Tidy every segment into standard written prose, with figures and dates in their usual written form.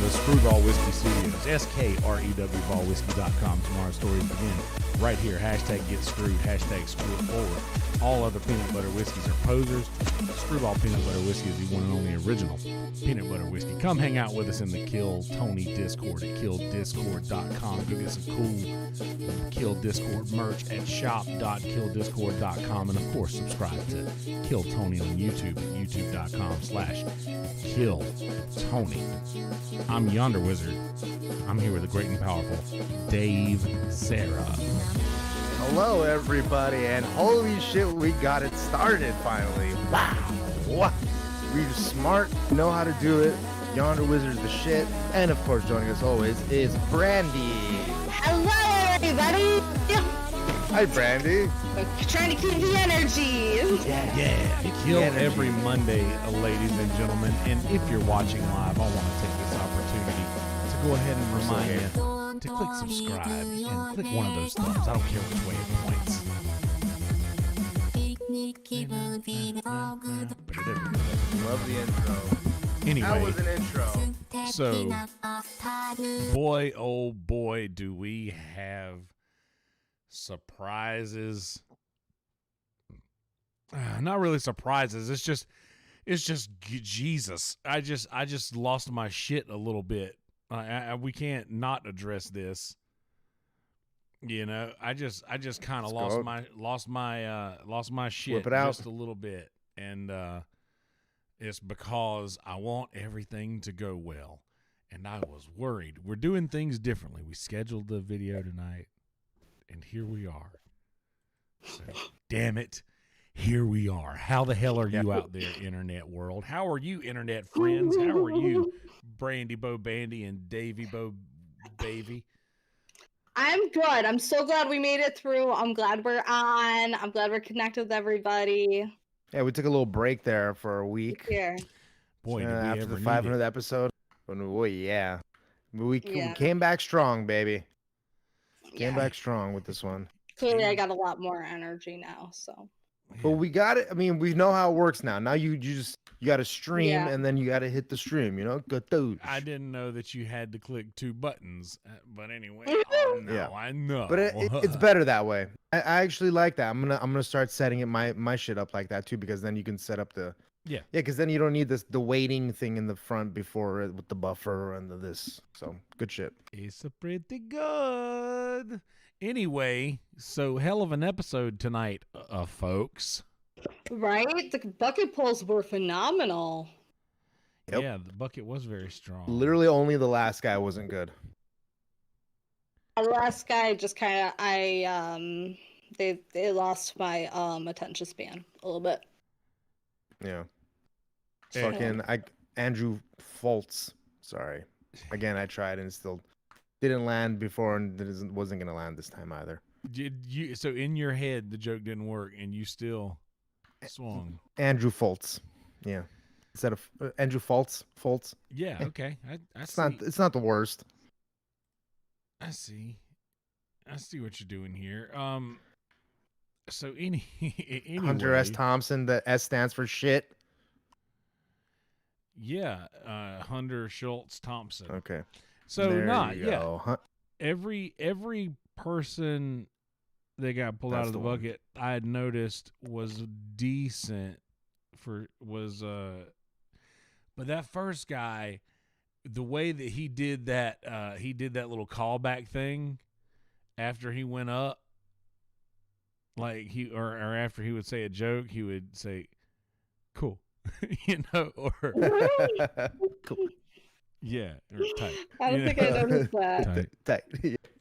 the Screwball Whiskey Studios. SKREWBallWhiskey.com. Tomorrow's stories begin right here. Hashtag get screwed. Hashtag screw it forward. All other peanut butter whiskeys are posers. Screwball Peanut Butter Whiskey is the one and only original peanut butter whiskey. Come hang out with us in the Kill Tony Discord at killdiscord.com. Go get some cool Kill Discord merch at shop.killdiscord.com. And of course, subscribe to Kill Tony on YouTube at youtube.com/KillTony. I'm Yonder Wizard. I'm here with the great and powerful Dave Sarah. Hello, everybody, and holy shit, we got it started finally. Wow. What? We're smart, know how to do it. Yonder Wizard's the shit. And of course, joining us always is Brandy. Hello, everybody. Hi, Brandy. We're trying to keep the energy. Yeah. Kill every Monday, ladies and gentlemen. And if you're watching live, I want to take this opportunity to go ahead and remind you to click subscribe and click one of those thumbs. I don't care which way it points. Love the intro. Anyway, That was an intro. so boy, oh boy, do we have surprises. Not really surprises. It's just Jesus. I just lost my shit a little bit. We can't not address this. You know, I just kind of lost my shit just a little bit, and it's because I want everything to go well, and I was worried. We're doing things differently. We scheduled the video tonight, and here we are. So, damn it. Here we are. How the hell are you out there, internet world? How are you, internet friends? How are you, Brandy Bo Bandy and Davy Bo Baby? I'm good. I'm so glad we made it through. I'm glad we're on. I'm glad we're connected with everybody. Yeah, we took a little break there for a week. Here. Boy, did we after ever the need 500th it. episode. Oh, yeah. We came back strong, baby. Came back strong with this one. Clearly, I got a lot more energy now, so. But we got it. I mean, we know how it works now. Now you got to stream, Yeah. and then you got to hit the stream. You know, good dude. I didn't know that you had to click two buttons, but anyway, Yeah. I know. But it's better that way. I actually like that. I'm gonna start setting it my shit up like that too, because then you can set up the because then you don't need the waiting thing in the front before with the buffer and this. So good shit. It's a pretty good. Anyway, so hell of an episode tonight, folks. Right? The bucket pulls were phenomenal. Yep. Yeah, the bucket was very strong. Literally only the last guy wasn't good. The last guy just kind of, they lost my attention span a little bit. Yeah. Yeah. Fucking Andrew Foltz. Sorry. Again, I tried and it still didn't land before, and it wasn't gonna land this time either. So in your head the joke didn't work and you still swung. Andrew Foltz. Yeah. Instead of Andrew Foltz. Yeah, okay. I It's see. not the worst. I see what you're doing here. So anyway, Hunter S. Thompson, the S stands for shit. Yeah, Hunter Schultz Thompson. Okay. So There you go. every person that got pulled out of the bucket I had noticed was decent but that first guy, the way that he did that little callback thing after he went up, like or after he would say a joke, he would say, "Cool," you know, or Cool. yeah, or tight. I don't think I noticed that. Tight.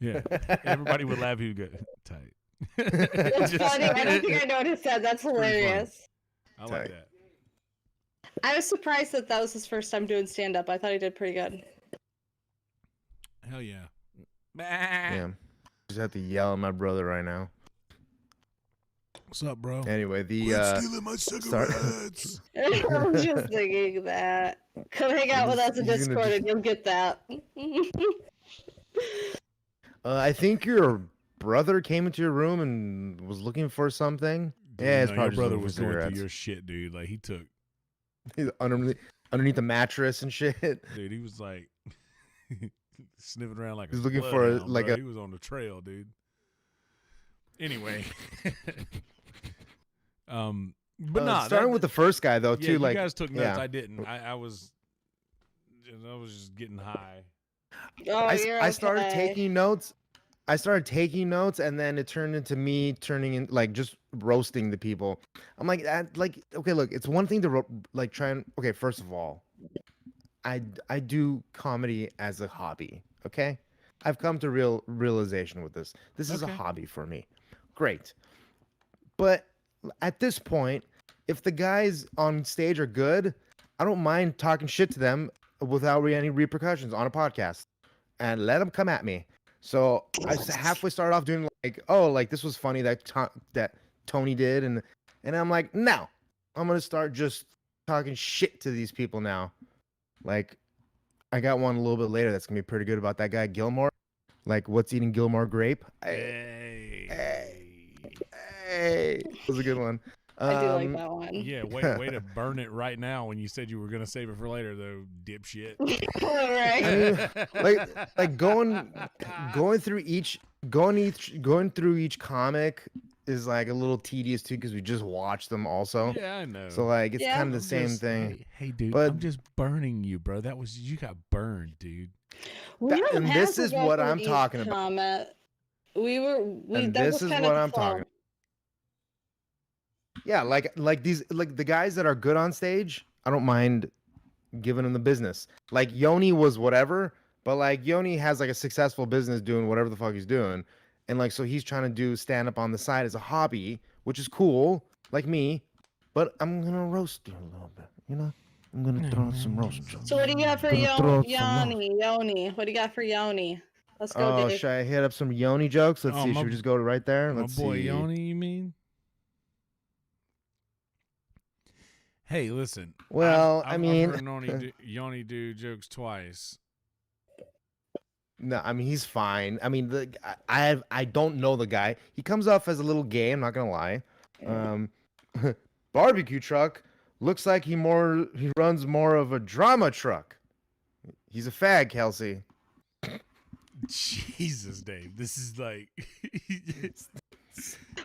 Yeah, everybody would laugh. He would go tight. That's funny. I don't think I noticed that. That's hilarious. I like that. I was surprised that was his first time doing stand-up. I thought he did pretty good. Hell yeah. Damn. Just have to yell at my brother right now. What's up, bro? Anyway, stealing my cigarettes. I was just thinking that. Come hang out with us in He's gonna Discord and you'll get that. I think your brother came into your room and was looking for something. Dude, Yeah, it's no, probably your brother just was looking for going through cigarettes. your shit, dude. Like, He's underneath the mattress and shit. dude, he was like, Sniffing around like He's a looking for bloodhound, like bro. a. He was on the trail, dude. Anyway, but nah, starting with the first guy though, yeah, too. you Like, guys took notes. yeah. I didn't. I was just getting high. Oh, I started okay. taking notes. And then it turned into me turning in like just roasting the people. I'm like, okay, look, it's one thing to like try and okay. First of all, I do comedy as a hobby. Okay, I've come to realization with this. This is a Okay. hobby for me. Great, but at this point, if the guys on stage are good, I don't mind talking shit to them without any repercussions on a podcast, and let them come at me. So I halfway started off doing like, oh, like this was funny that Tony did, and I'm like, no, I'm gonna start just talking shit to these people now. Like, I got one a little bit later that's gonna be pretty good about that guy Gilmore. Like, what's eating Gilmore grape? Hey, that was a good one. I do like that one. Yeah, way to burn it right now when you said you were gonna save it for later, though, dipshit. Right. I mean, like going through each comic is like a little tedious too because we just watch them also. Yeah, I know. So like it's Yeah. kind of the same thing. Hey, dude, But- I'm just burning you, bro. You got burned, dude. We don't and have this to is go what through I'm each talking about. comment. And That this was is kind what of I'm talking. Yeah, like the guys that are good on stage, I don't mind giving them the business. Like Yoni was whatever, but like Yoni has like a successful business doing whatever the fuck he's doing, and like so he's trying to do stand up on the side as a hobby, which is cool, like me. But I'm gonna roast you a little bit, you know. I'm gonna throw some roast jokes. So what do you got for Gonna throw some Yoni? What do you got for Yoni? Let's go, Oh, Dave. should I hit up some Yoni jokes? Let's Oh, see. my- Should we just go right there? My Let's boy see. Yoni, you mean? Hey, listen. Well, I've I mean, heard Yoni do jokes twice. no, I mean he's fine. I mean, I don't know the guy. He comes off as a little gay. I'm not gonna lie. Barbecue truck looks like he runs more of a drama truck. He's a fag, Kelsey. Jesus, Dave. This is like.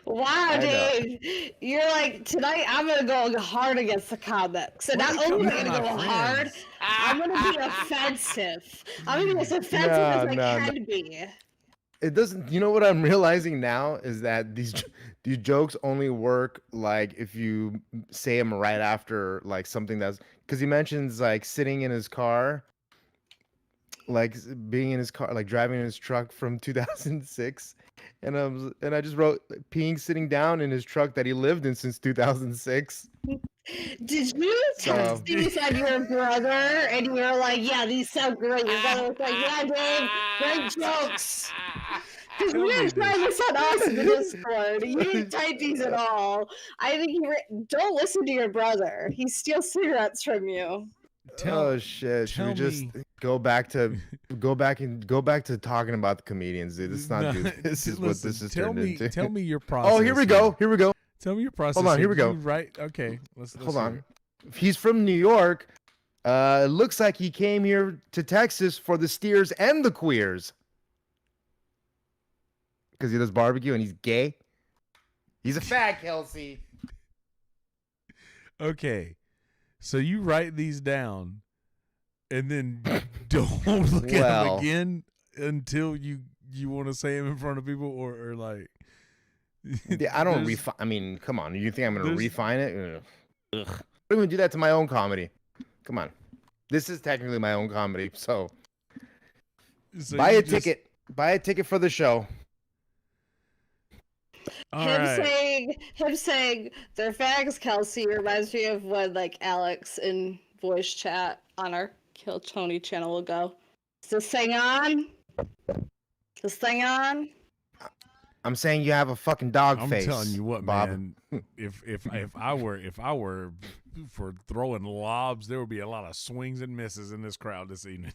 Wow, I know. Dave. You're like, tonight I'm going to go hard against the comics. So Why not are you only am I coming going to at go my hard, friends? I'm going to be offensive. I'm going to be as offensive as I No, can be. It doesn't. You know what I'm realizing now is that these jokes only work like if you say them right after like something that's because he mentions like sitting in his car, like being in his car, like driving in his truck from 2006, and I just wrote peeing sitting down in his truck that he lived in since 2006. Did you text me said your brother and you were like, yeah, these sound great. Your brother was like, yeah, Dave, great jokes. Because Tell we me didn't try this. this on us in the Discord. You didn't type these at all. I think don't listen to your brother. He steals cigarettes from you. Oh shit! Should we tell just me- go back to talking about the comedians, dude? Let's not No, do this. Is what listen, this is tell turned me, into. Tell me your process. Oh, here we go. Here we go. Tell me your process. Hold on, here we go. Right? Okay. Let's Hold hear on. it. He's from New York. It looks like he came here to Texas for the steers and the queers. Because he does barbecue and he's gay. He's a fag, Kelsey. Okay. So you write these down, and then don't look at them Well. again until you want to say them in front of people, or like. Yeah, I don't There's- refine. I mean, come on. You think I'm going to there's- refine it? Ugh. I don't even do that to my own comedy. Come on. This is technically my own comedy. So So buy you a just- ticket. Buy a ticket for the show. All him right. saying they're fags, Kelsey, reminds me of when like Alex in voice chat on our Kill Tony channel will go, is this thing on? Is this thing on? I'm saying you have a fucking dog I'm face. telling you what, Bob. man. If I were for throwing lobs, there would be a lot of swings and misses in this crowd this evening.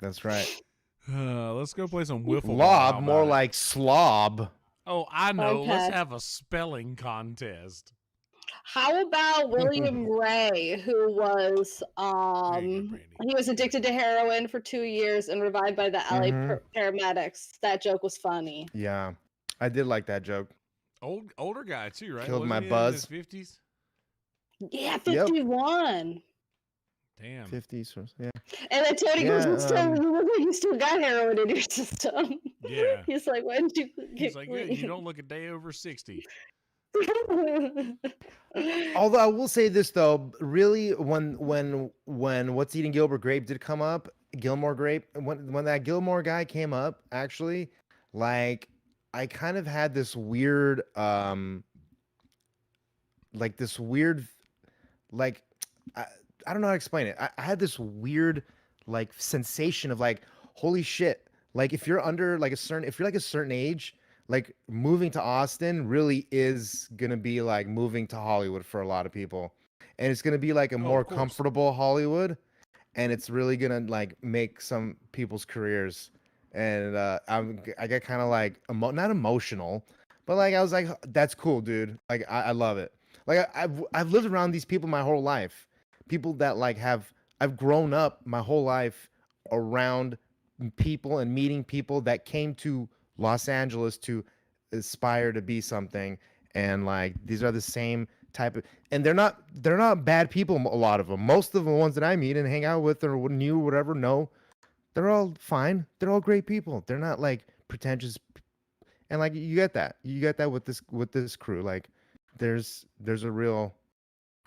That's right. Let's go play some wiffle ball. Lob, How more about it? like slob. Oh, I know. Let's Okay. have a spelling contest. How about William Ray, who was There you go, Brandy. he was addicted to heroin for 2 years and revived by the LA paramedics. That joke was funny. Yeah, I did like that joke. Older guy too, right? Killed Wasn't my he buzz. in his 50s? Yeah, 51. Damn. 50s, yeah. And then Tony goes, Yeah, you look like you still got heroin in your system. Yeah. He's like, when did you He's get like, clean? good. You don't look a day over 60. Although I will say this though, really, when What's Eating Gilbert Grape did come up, Gilmore Grape, when that Gilmore guy came up, actually, like I kind of had this weird, like this weird, like I don't know how to explain it. I had this weird like sensation of like, holy shit, like if you're under like a certain, if you're like a certain age, like moving to Austin really is gonna be like moving to Hollywood for a lot of people, and it's gonna be like a more comfortable Hollywood, and it's really gonna like make some people's careers. And I get kind of like not emotional, but like I was like, that's cool, dude. Like I love it. Like I've lived around these people my whole life, people that like I've grown up my whole life around people and meeting people that came to Los Angeles to aspire to be something, and like these are the same type of, and they're not bad people, a lot of them. Most of the ones that I meet and hang out with or knew whatever, no, they're all fine. They're all great people. They're not like pretentious, and like you get that with this crew. Like there's a real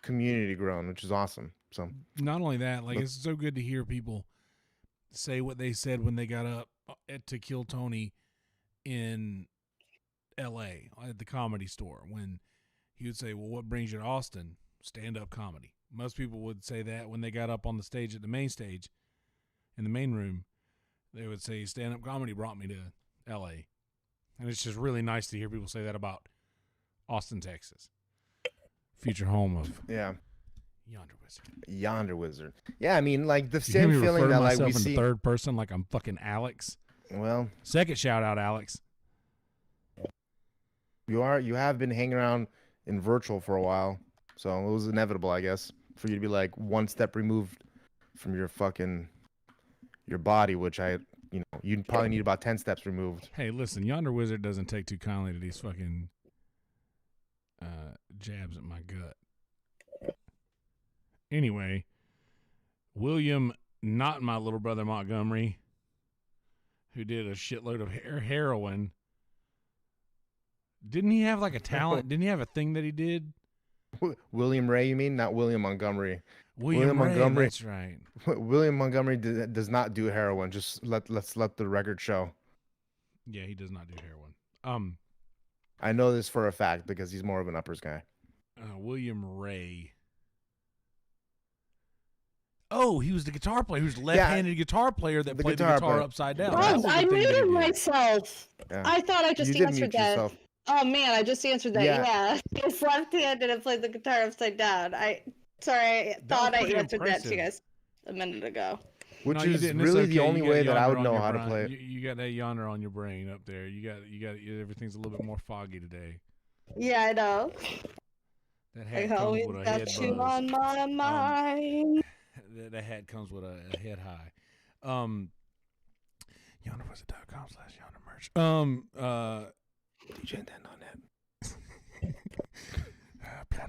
community grown, which is awesome. So not only that, like it's so good to hear people say what they said when they got up to kill Tony in LA at the Comedy Store, when he would say, well, what brings you to Austin? Stand-up comedy. Most people would say that when they got up on the stage at the main stage in the main room. They would say stand-up comedy brought me to LA. And it's just really nice to hear people say that about Austin, Texas, future home of Yonder Wizard. Yeah, I mean, like the you hear same me feeling refer to that like we myself in see. third person, like I'm fucking Alex. Well, second shout out, Alex. You have been hanging around in virtual for a while, so it was inevitable, I guess, for you to be like one step removed from your body, which you'd probably need about 10 steps removed. Hey, listen, Yonder Wizard doesn't take too kindly to these fucking jabs at my gut. Anyway, William, not my little brother Montgomery, who did a shitload of heroin. Didn't he have like a talent? Didn't he have a thing that he did? William Ray, you mean? Not William Montgomery. William Ray, Montgomery. That's right. William Montgomery does not do heroin. Just let's let the record show. Yeah, he does not do heroin. I know this for a fact because he's more of an uppers guy. William Ray. Oh, he was the guitar player. He was the left-handed guitar player that played the guitar upside down. Oh, I muted myself. Yeah. I thought I just answered that. Yourself. Oh man, I just answered that. Yeah. He's left-handed and played the guitar upside down. I thought I answered that to you guys a minute ago. Which is really the only way that I would know how to play it. You got that Yonder on your brain up there. You got everything's a little bit more foggy today. Yeah, I know. That hat I comes always with a got head you buzz. on my mind. That hat comes with a head high. YonderWizard.com/YonderMerch.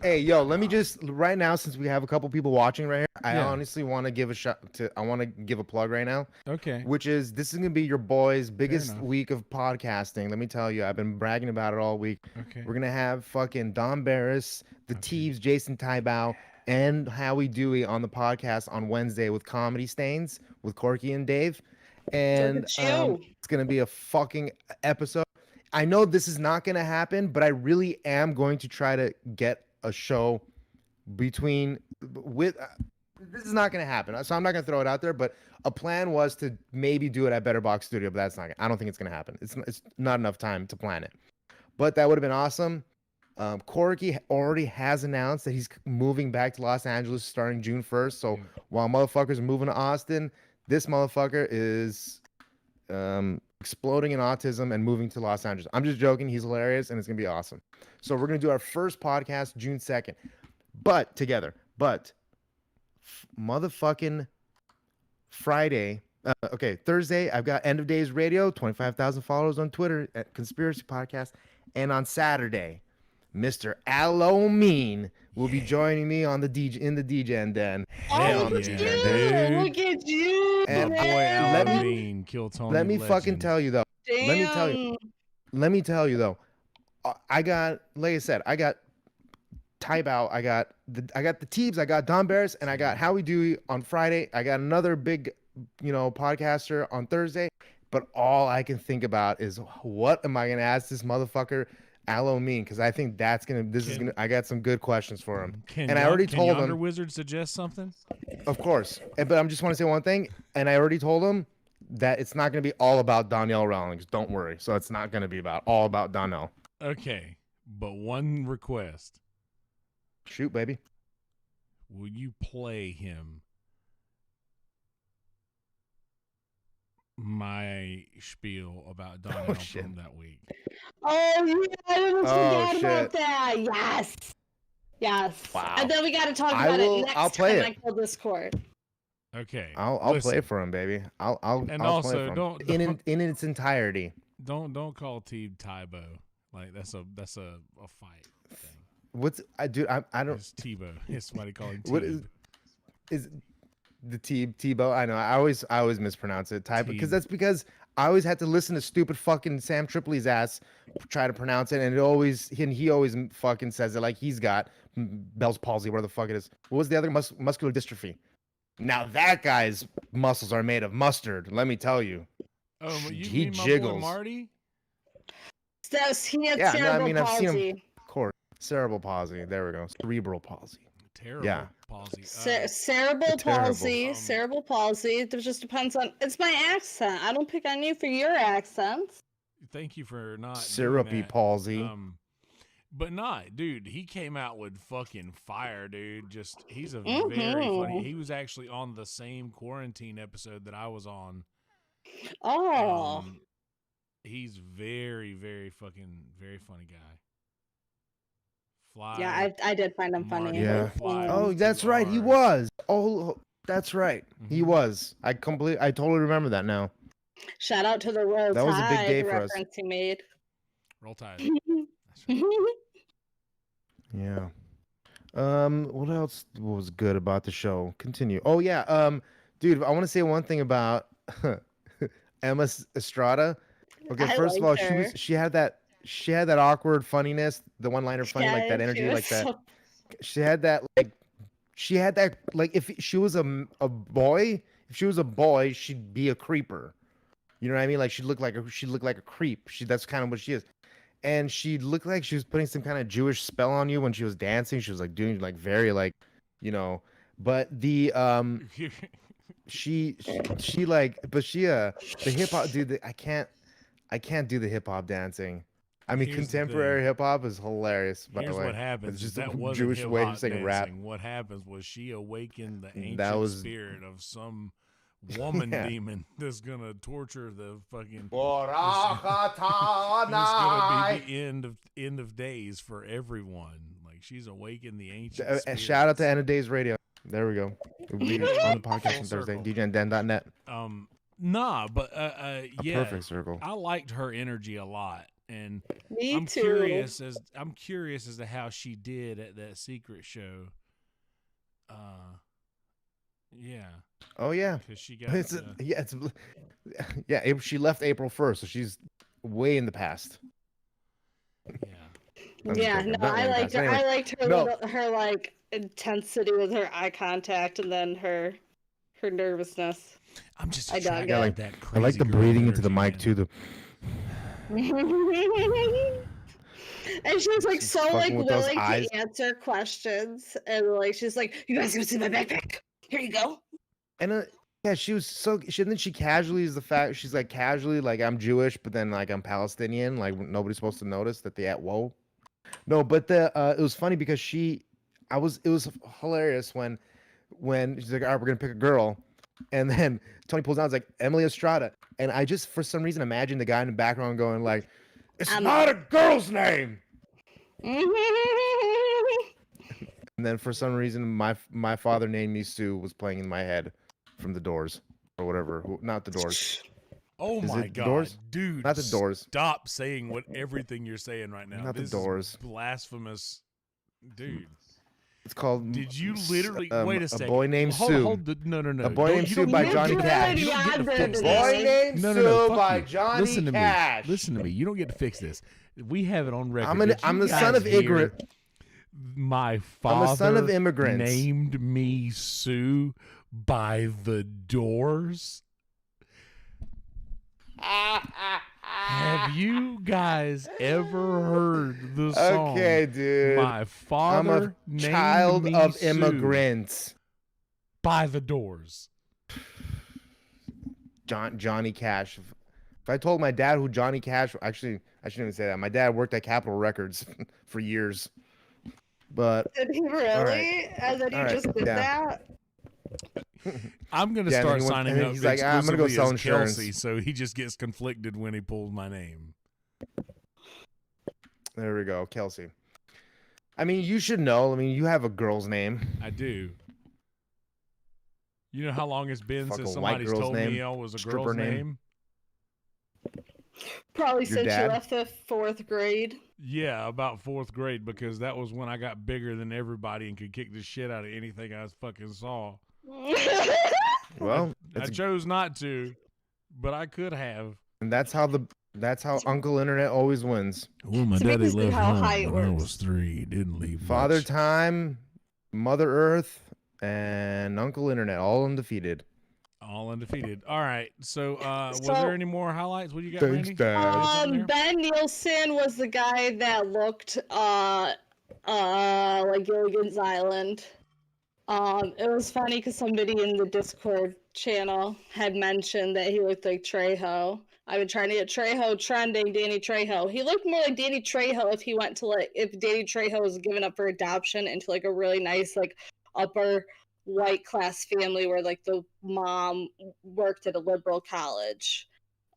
Hey, yo, let me just right now, since we have a couple people watching right here, I honestly want to give a plug right now. Okay. Which is, this is gonna be your boy's biggest week of podcasting. Let me tell you, I've been bragging about it all week. Okay. We're gonna have fucking Don Barris, the Teeves, Jason Tybau, and Howie Dewey on the podcast on Wednesday with Comedy Stains with Corky and Dave. And it's gonna be a fucking episode. I know this is not gonna happen, but I really am going to try to get a show this is not gonna happen, so I'm not gonna throw it out there. But a plan was to maybe do it at Better Box Studio, but that's not. I don't think it's gonna happen. It's not enough time to plan it. But that would have been awesome. Corky already has announced that he's moving back to Los Angeles starting June 1st. So while motherfuckers are moving to Austin, this motherfucker is exploding in autism and moving to Los Angeles. I'm just joking. He's hilarious and it's gonna be awesome. So we're gonna do our first podcast June 2nd. But together. But motherfucking Friday. Okay, Thursday, I've got End of Days Radio, 25,000 followers on Twitter at Conspiracy Podcast. And on Saturday, Mr. Alomeen will be joining me on the DJ in the DJ Den. Oh, on the look at DJ you! Den. Look at you! And My boy let me- Alameen, Kill Tony. Let me fucking tell you though. Damn. Let me tell you though. I got, like I said, I got Type Out. I got the Teebs. I got Don Barris, and I got Howie Dewey on Friday. I got another big, podcaster on Thursday. But all I can think about is what am I gonna ask this motherfucker Alomeen? Because I think that's gonna. I got some good questions for him. I already told him. Yonder Wizard suggest something? Of course, but I just want to say one thing, and I already told him that it's not gonna be all about Donnell Rawlings. Don't worry. So it's not gonna be all about Donnell. Okay, but one request. Shoot, baby. Will you play him my spiel about Donnell from that week? Oh, yeah, I almost forgot shit. about that. Yes. Yes. Wow. And then we got to talk about it next I'll play time it. I kill Discord. Okay. I'll listen. play for him, baby. I'll And I'll also, play for don't- him. in its entirety. Don't call Teeb Tybo. Like that's a fight thing. What's dude? I don't. It's Tebow. It's somebody calling What Teeb. is the Tebow? I know. I always mispronounce it. Type because Teeb. that's because I always had to listen to stupid fucking Sam Tripoli's ass try to pronounce it, and he always fucking says it like he's got Bell's palsy, where the fuck it is. What was the other muscular dystrophy? Now that guy's muscles are made of mustard. Let me tell you. Oh, you he mean my jiggles. boy Marty? So he had Yeah, no, I cerebral mean, I've seen him- palsy. Of course, cerebral palsy. There we go. Cerebral palsy. Terrible Yeah. palsy. Cerebral terrible. palsy. Cerebral palsy. It just depends on. It's my accent. I don't pick on you for your accents. Thank you for not doing Syrupy that. palsy. But not, dude. He came out with fucking fire, dude. He's a very funny. He was actually on the same quarantine episode that I was on. Oh. He's very, very funny guy. Fly. Yeah, I did find him funny. Yeah. Fly Oh, with that's two right. He Rs. was. Oh, that's right. He Mhm. was. I totally remember that now. Shout out to the Royal That was a big Tide day for us. reference he made. Roll Tide. That's right. Yeah. What else was good about the show? Continue. Oh yeah. Dude, I want to say one thing about Emma Estrada. Okay, I first of all, liked her. she had that awkward funniness, the one-liner funny, like that Yeah, energy, she was like that. so- She had that like if she was a boy, she'd be a creeper. You know what I mean? Like she'd look like a creep. That's kind of what she is. And she looked like she was putting some kind of Jewish spell on you when she was dancing. She was like doing like very like, but the the hip hop dude, I can't do the hip hop dancing. I mean, Here's the contemporary thing. hip hop is hilarious. By Here's the way, what happens. It's just That a wasn't Jewish way to hip-hop sing rap. dancing. What happens was she awakened the That ancient was- spirit of some woman Yeah. demon that's gonna torture the fucking. It's Barakatah gonna be the end of days for everyone. Like she's awakened the ancient. Shout out to spirits. End of Days Radio. There we go. It'll be on the podcast on Full Thursday. circle. DJandDen.net. Nah, but A yeah, perfect circle. I liked her energy a lot, and Me I'm too. curious as to how she did at that secret show. Yeah, Oh yeah. because she got. She left April 1st, so she's way in the past. Yeah. I'm Yeah, joking. no, Not way I in the liked past. her. Anyway, I liked her no. her like intensity with her eye contact and then her nervousness. I'm just I dug attracted it. to that I like crazy the girl breathing into the energy, mic man. too. And she's like She's so like fucking with those willing eyes. to answer questions, and like she's like, "You guys go see my backpack. Here you go." And yeah, she was so. Then she casually is the fact she's like casually like I'm Jewish, but then like I'm Palestinian. Like nobody's supposed to notice that they at whoa. No, but it was funny because it was hilarious when she's like, all right, we're gonna pick a girl, and then Tony pulls out, it's like Emily Estrada, and I just for some reason imagined the guy in the background going like, it's not a girl's name. And And then for some reason, my father named me Sue was playing in my head from the Doors or whatever. Not the Doors. Oh Is my it the God, Doors? dude! Not the Doors. Stop saying everything you're saying right now. Not the This Doors. is blasphemous, dude. It's called. Did you literally wait a second? A Boy Named hold, Sue. Hold the, no. A Boy Named Sue by Johnny Cash. You don't get to fix Boy this. Named No, Sue fuck by you. Johnny Listen to Cash. me. Listen to me. You don't get to fix this. We have it on record. I'm the son guys of ignorant. My father I'm a son of immigrants. named me Sue by the Doors. Have you guys ever heard the song? Okay, dude. My father I'm a named child me of Sue immigrants. by the Doors. Johnny Cash. If I told my dad who Johnny Cash, actually, I shouldn't even say that. My dad worked at Capitol Records for years. But Did he really? right. And then you just did that? I'm gonna Yeah, and then start he went- signing and then up he's like, I'm gonna go exclusively sell as insurance. Kelsey, so he just gets conflicted when he pulls my name. There we go, Kelsey. I mean, you should know. I mean, you have a girl's name. I do. You know how long it's been Fuck, since a white somebody's girl's told name? me I was a Stripper girl's name? name? Probably Your since dad? you left the 4th grade. Yeah, about 4th grade, because that was when I got bigger than everybody and could kick the shit out of anything I fucking saw. Well, I chose not to, but I could have. and that's how Uncle Internet always wins. Well, my daddy basically left how home high it when I was works. 3. He didn't leave Father much. Time, Mother Earth, and Uncle Internet, all undefeated. All undefeated. All right. So, was So- there any more highlights? What do you got, Thanks, Randy? Dad. Ben Nielsen was the guy that looked like Gilligan's Island. It was funny because somebody in the Discord channel had mentioned that he looked like Trejo. I've been trying to get Trejo trending, Danny Trejo. He looked more like Danny Trejo if he went to if Danny Trejo was given up for adoption into like a really nice upper white class family where the mom worked at a liberal college.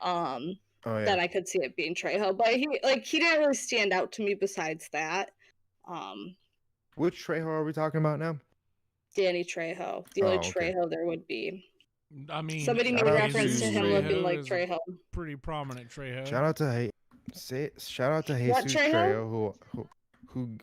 Oh yeah. Then I could see it being Trejo, but he didn't really stand out to me besides that. Which Trejo are we talking about now? Danny Trejo, the only okay. Trejo there would be. I mean, Somebody made shout out reference to him Trejo looking like is Trejo. pretty prominent Trejo. Shout out to Jesus What, Trejo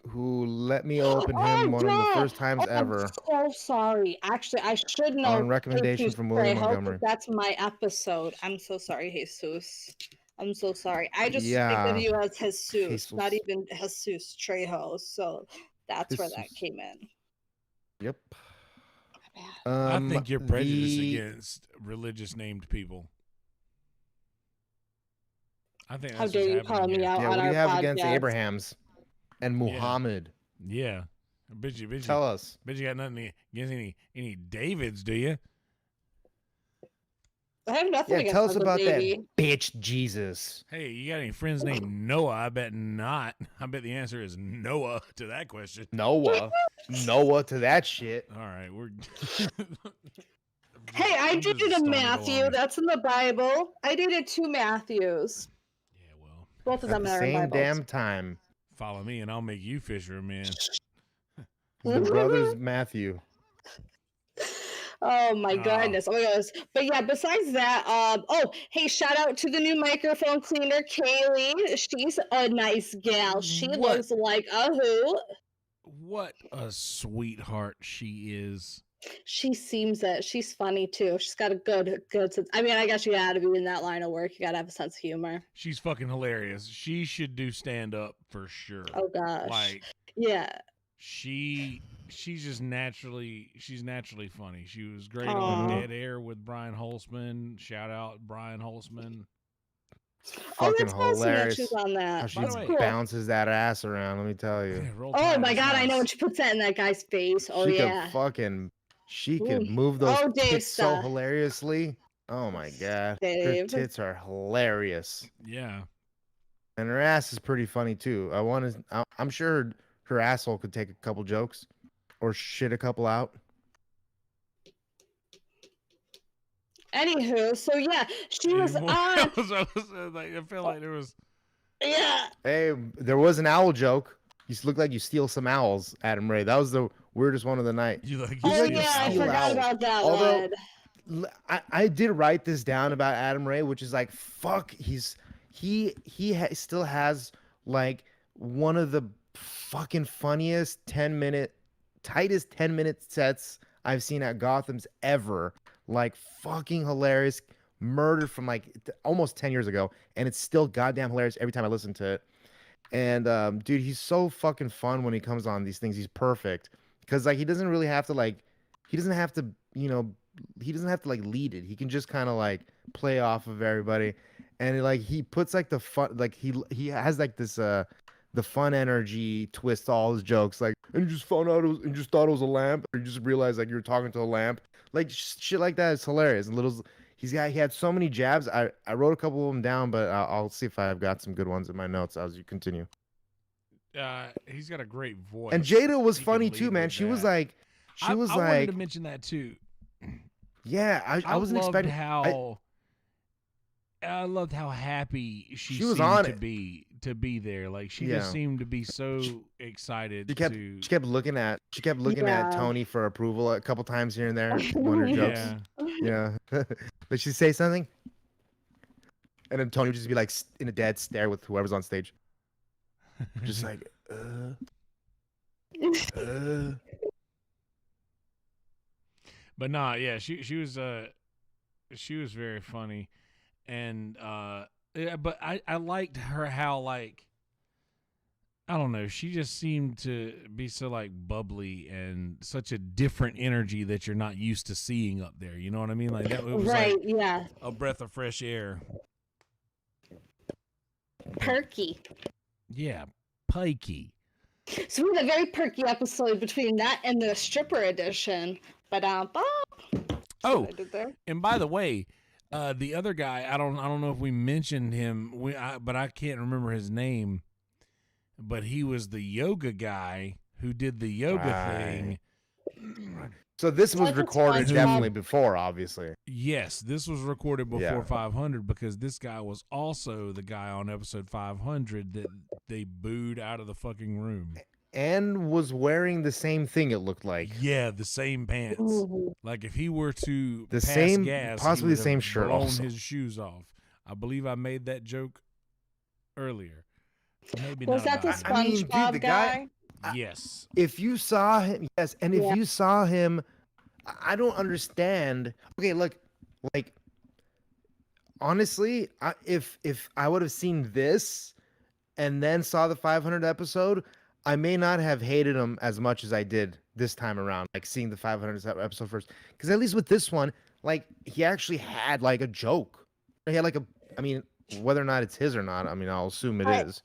who let me open him one of the first times ever. I'm so sorry. Actually, I should know. On recommendation Jesus from William Trejo, Montgomery. That's my episode. I'm so sorry, Jesus. I'm so sorry. I just Yeah. think of you as Jesus, Jesus. not even Jesus Trejo. So that's where that Jesus. came in. Yep. I think you're prejudiced the- against religious named people. I think How that's dare what's you call happening me here. out Yeah, on what do our you have podcast? against Abrahams and Muhammad? Yeah. Bet you Tell us. got nothing against any Davids, do you? I have nothing Yeah, against tell us Uncle about Davey. that bitch Jesus. Hey, you got any friends named Noah? I bet not. I bet the answer is Noah to that question. Noah to that shit. All right, we're. Hey, I I'm just dated a starting Matthew. along. That's in the Bible. I dated 2 Matthews. Yeah, well, Both of At them the are in same Bibles. damn time. follow me and I'll make you fisherman. The brothers Matthew. Oh my goodness. Oh my goodness. But yeah, besides that, hey, shout out to the new microphone cleaner, Kaylee. She's a nice gal. She What? looks like a who. What a sweetheart she is. She seems it. She's funny too. She's got a good sense. I mean, I guess you gotta be in that line of work. You gotta have a sense of humor. She's fucking hilarious. She should do stand up for sure. Oh gosh. Like Yeah. she's just naturally funny. She was great Aw. on Dead Air with Brian Holzman. Shout out Brian Holzman. Fucking that's awesome that hilarious. she's on that. How she By the way- cool. bounces that ass around, let me tell you. Yeah, Roll Oh Tide my is god, I know nice. when she puts that in that guy's face. Oh she yeah. could fucking she Ooh. could move those Oh, Dave tits so stuff. hilariously. Oh my god. Her Dave. tits are hilarious. Yeah. And her ass is pretty funny too. I'm sure her asshole could take a couple jokes or shit a couple out. Anywho, so yeah, she was More- on. I feel like there was Yeah. Hey, there was an owl joke. You look like you steal some owls, Adam Ray. That was the weirdest one of the night. You like He's Oh like yeah, I Steel forgot Owl. about that Although, one. I did write this down about Adam Ray, which is like, fuck, he still has like one of the fucking funniest 10-minute, tightest 10-minute sets I've seen at Gotham's ever. Like fucking hilarious, murdered from like almost 10 years ago, and it's still goddamn hilarious every time I listen to it. And dude, he's so fucking fun when he comes on these things. He's perfect because like he doesn't really have to like, he doesn't have to, you know, he doesn't have to like lead it. He can just kind of like play off of everybody, and like he puts like the fun, like he has like this the fun energy twist to all his jokes. Like, and you just found out it was, and just thought it was a lamp, or you just realized like you were talking to a lamp. Like shit like that is hilarious. And he had so many jabs. I wrote a couple of them down, but I'll see if I've got some good ones in my notes as you continue. He's got a great voice. And Jada was He can funny lead too, man. with She was that. like, I wanted to mention that too. yeah, I wasn't loved expecting how I loved how happy she was seemed on to it. be there. Like she Yeah. just seemed to be so excited. She kept looking at Yeah. Tony for approval a couple times here and there. One of her jokes. Yeah. Yeah. Did she say something? And then Tony would just be like in a dead stare with whoever's on stage. Just like, But nah, yeah, she was very funny, and yeah, but I liked her how like I don't know, she just seemed to be so like bubbly and such a different energy that you're not used to seeing up there. You know what I mean? Like that was Right, like yeah. a breath of fresh air. Perky. Yeah, pikey. So we had a very perky episode between that and the stripper edition. But Oh, I did there. and by the way, the other guy, I don't know if we mentioned him, but I can't remember his name. But he was the yoga guy who did the yoga thing. So this was Like it's recorded SpongeBob. definitely before, obviously. Yes, this was recorded before Yeah. 500 because this guy was also the guy on episode 500 that they booed out of the fucking room. And was wearing the same thing, it looked like. Yeah, the same pants. Ooh. Like if he were to The pass same- gas, he possibly would the same have shirt blown also. his shoes off. I believe I made that joke earlier. Maybe Was not that the about him. I mean, dude, SpongeBob the guy? guy- Yes. If you saw him, yes, and if Yeah. you saw him, I don't understand. Okay, look, like honestly, if I would have seen this and then saw the 500 episode, I may not have hated him as much as I did this time around. Like seeing the 500 episode first, because at least with this one, like he actually had like a joke. He had like a, I mean, whether or not it's his or not, I mean, I'll assume it is.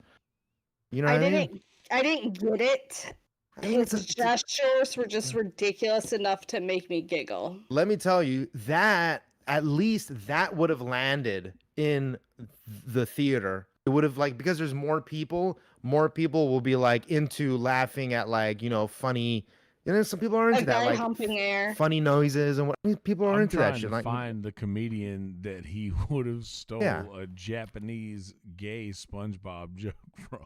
You know what I mean? I didn't get it. I mean, His gestures were just ridiculous enough to make me giggle. let me tell you that at least that would have landed in the theater. It would have like, because there's more people will be like into laughing at like, you know, funny, you know, some people are into A that, guy like humping air. funny noises and what people are I'm into that trying shit. to Like, find the comedian that he would have stole Yeah. a Japanese gay SpongeBob joke from.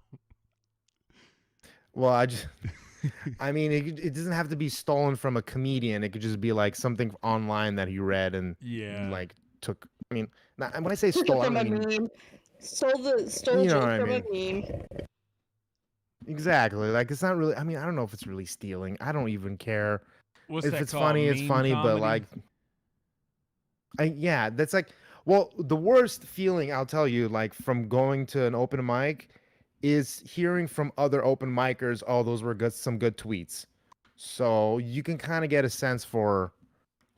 well, I mean, it doesn't have to be stolen from a comedian. It could just be like something online that he read and Yeah. like took. I mean, when I say Took it stole, I from a mean meme. Stole You know joke what I from a meme. exactly. Like it's not really. I mean, I don't know if it's really stealing. I don't even care. What's If that it's called? funny, it's Meme funny. But comedy? like, yeah, that's like, well, the worst feeling I'll tell you, like from going to an open mic, is hearing from other open micers. Oh, those were some good tweets. So you can kind of get a sense for,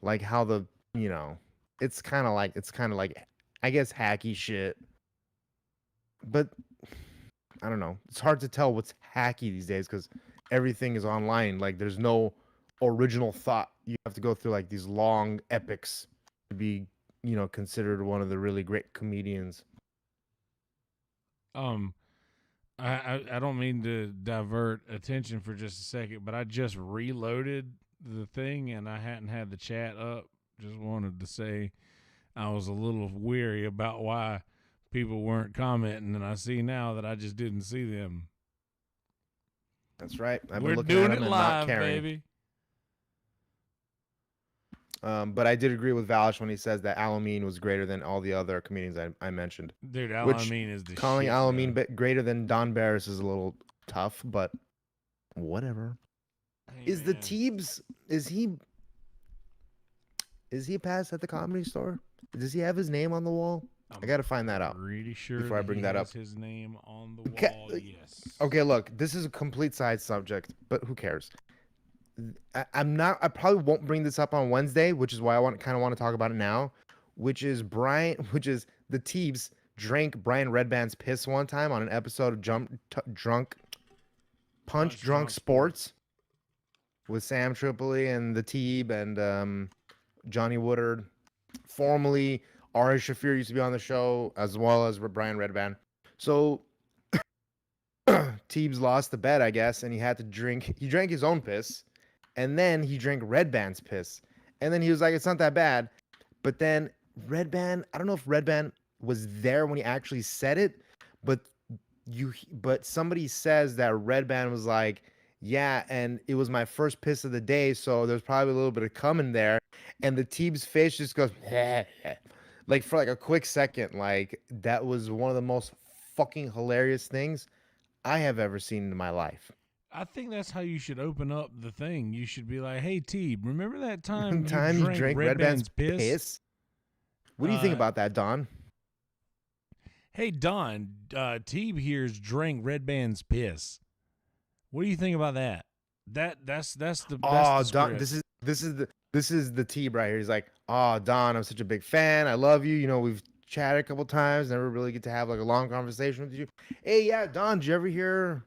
like how the, you know, it's kind of like I guess hacky shit. But I don't know. It's hard to tell what's hacky these days because everything is online. Like there's no original thought. You have to go through like these long epics to be, you know, considered one of the really great comedians. I don't mean to divert attention for just a second, but I just reloaded the thing and I hadn't had the chat up. Just wanted to say I was a little weary about why people weren't commenting, and I see now that I just didn't see them. That's right. I've been We're looking doing at it them and not live, caring. baby. But I did agree with Valish when he says that Alameen was greater than all the other comedians I mentioned. Dude, Which Alameen is the calling shit, Alameen bro. greater than Don Barris is a little tough, but whatever. Hey, Is the man. Teebs? Is he a pass at the Comedy Store? Does he have his name on the wall? I gotta find that out Pretty sure before I that bring he that has up. his name on the Okay, wall. Yes. Okay, look, this is a complete side subject, but who cares? I'm not. I probably won't bring this up on Wednesday, which is why I kind of want to talk about it now. Which is the Teebs drank Brian Redband's piss one time on an episode of Punch Drunk Sports with Sam Tripoli and the Teeb and Johnny Woodard, formerly Ari Shafir used to be on the show, as well as Brian Redband. So Teebs lost the bet, I guess, and he had to drink. He drank his own piss, and then he drank Redband's piss, and then he was like, "It's not that bad." But then Redband, I don't know if Redband was there when he actually said it, but but somebody says that Redband was like, "Yeah," and it was my first piss of the day, so there's probably a little bit of cum in there, and the Teebs face just goes like for like a quick second. Like that was one of the most fucking hilarious things I have ever seen in my life. I think that's how you should open up the thing. You should be like, "Hey, T, remember that time you Time you drank drank Red Redband's Band's piss?" piss? What do you think about that, Don? Hey, Don, T here's drank Red Band's piss. What do you think about that? That's the Oh, Don, script. this is the T right here. He's like, "Oh, Don, I'm such a big fan. I love you. You know, we've chatted a couple times. Never really get to have like a long conversation with you. Hey, yeah, Don, did you ever hear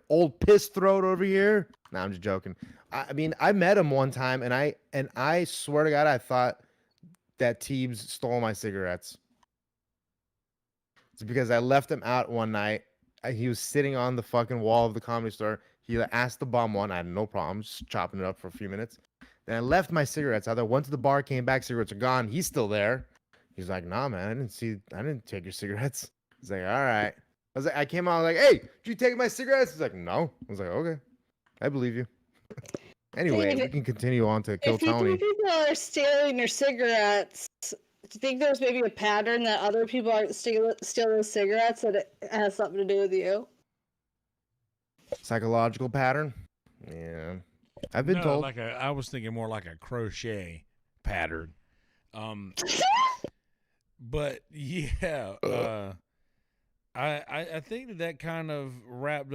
old piss throat over here?" Nah, I'm just joking. I mean, I met him one time, and I swear to God, I thought that Teebs stole my cigarettes. It's because I left him out one night. He was sitting on the fucking wall of the Comedy Store. He asked to bum one. I had no problem just chopping it up for a few minutes. Then I left my cigarettes out there. Went to the bar, came back. Cigarettes are gone. He's still there. He's like, "Nah, man, I didn't take your cigarettes." He's like, "All right." I came out like, "Hey, did you take my cigarettes?" He's like, "No." I was like, "Okay, I believe you." Anyway, Steve, we can continue on to Kill if you Tony. think people are stealing your cigarettes, do you think there's maybe a pattern that other people are stealing cigarettes that it has something to do with you? Psychological pattern. Yeah, I've been told. I was thinking more like a crochet pattern. But yeah, I think that kind of wraps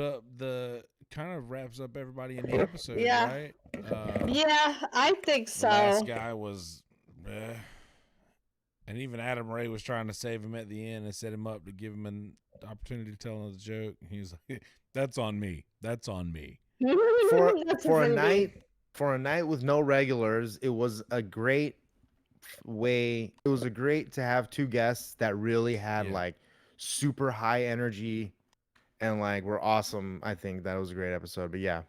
up everybody in the episode, Yeah. right? Yeah, I think so. The last guy was, and even Adam Ray was trying to save him at the end and set him up to give him an opportunity to tell another joke. He was like, "That's on me. That's on me." For a night with no regulars, it was a great way. It was a great to have two guests that really had like super high energy and like were awesome. I think that was a great episode. But yeah.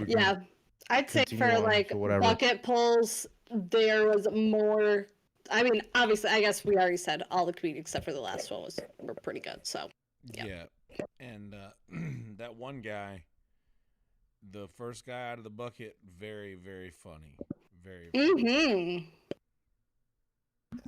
Yeah. I'd say for like bucket pulls, there was more. I mean, obviously, I guess we already said all the comedians except for the last one were pretty good. So yeah. And that one guy, the first guy out of the bucket, very, very funny. Very, Mm-hmm.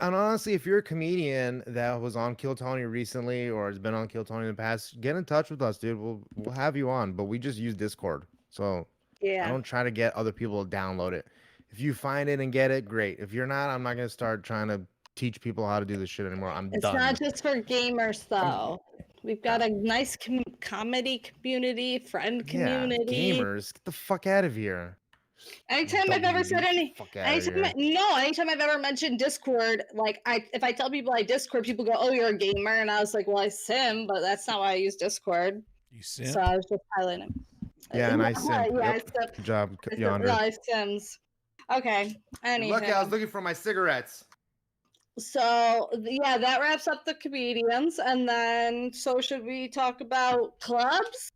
And honestly, if you're a comedian that was on Kill Tony recently or has been on Kill Tony in the past, get in touch with us, dude. We'll have you on, but we just use Discord. So I don't try to get other people to download it. If you find it and get it, great. If you're not, I'm not gonna start trying to teach people how to do this shit anymore. I'm done. It's not just for gamers, though. We've got a nice comedy community, friend community. Yeah, gamers, get the fuck out of here. Anytime I've ever said anytime I've ever mentioned Discord, like if I tell people I Discord, people go, "Oh, you're a gamer," and I was like, "Well, I sim, but that's not why I use Discord." You sim? So I was just highlighting. Yeah, and I sim. Yeah, yep. Good job, Yonder. No, I sims. Okay. Anyway. Lucky I was looking for my cigarettes. So yeah, that wraps up the comedians, and then should we talk about clubs?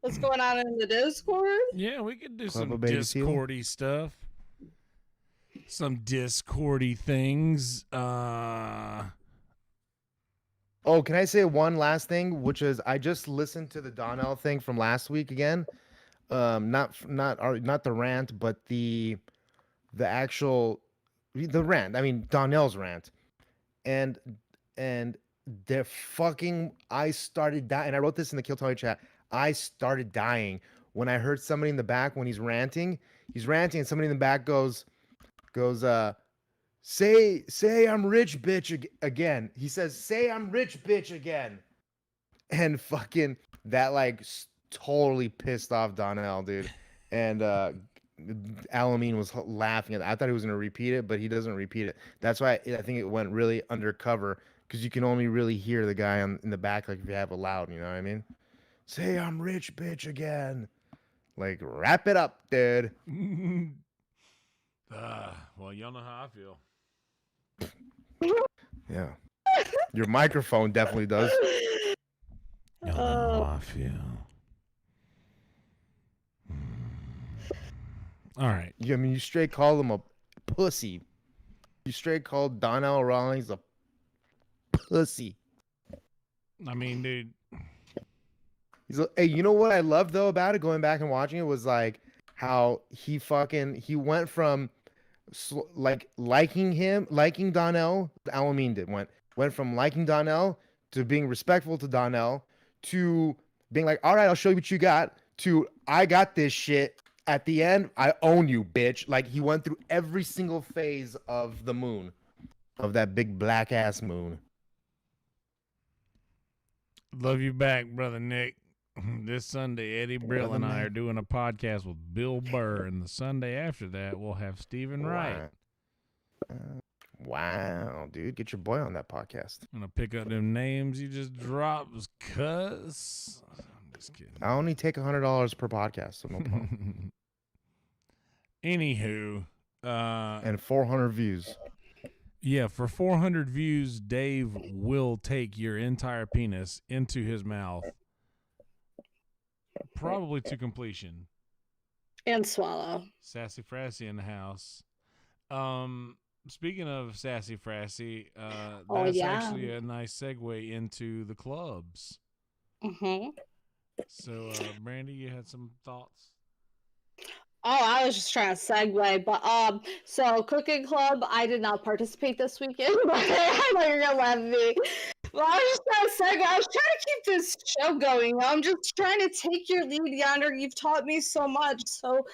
What's going on in the Discord? Yeah, we could do some Discordy stuff. Some Discordy things. Oh, can I say one last thing? Which is, I just listened to the Donnell thing from last week again. Not the rant, but the the actual the rant. I mean Donnell's rant, and and they're fucking. I started dying, and I wrote this in the Kill Tony chat. I started dying when I heard somebody in the back when he's ranting. He's ranting, and somebody in the back goes say I'm rich bitch again. He says say I'm rich bitch again. And fucking that like totally pissed off Donnell, dude. And Alameen was laughing at it. I thought he was gonna repeat it, but he doesn't repeat it. That's why I think it went really undercover because you can only really hear the guy in the back, like if you have it loud. You know what I mean? Say I'm rich bitch again. Like wrap it up, dude. Well, y'all know how I feel. Yeah. Your microphone definitely does. Y'all know how I feel. All right. Yeah, I mean, you straight called him a pussy. You straight called Donnell Rawlings a pussy. I mean, dude. He's like, hey, you know what I loved though about it? Going back and watching it was like how he went from like liking Donnell. Alameen did went from liking Donnell to being respectful to Donnell to being like, all right, I'll show you what you got. To I got this shit. At the end, I own you, bitch. Like he went through every single phase of the moon, of that big black ass moon. Love you back, brother Nick. This Sunday, Eddie Brill and I are doing a podcast with Bill Burr, and the Sunday after that, we'll have Stephen Wright. Wow, dude, get your boy on that podcast. I'm gonna pick up them names you just dropped, cuz. I'm just kidding. I only take $100 per podcast, so no problem. Anywho, and 400 views. Yeah, for 400 views, Dave will take your entire penis into his mouth, probably to completion. And swallow. Sassy Frassy in the house. Speaking of Sassy Frassy, that's actually a nice segue into the clubs. Mm-hmm. So, Brandy, you had some thoughts? Oh, I was just trying to segue, but so cooking club, I did not participate this weekend. But I know you're gonna laugh at me. Well, I was just trying to segue. I was trying to keep this show going. I'm just trying to take your lead, Yonder. You've taught me so much. So,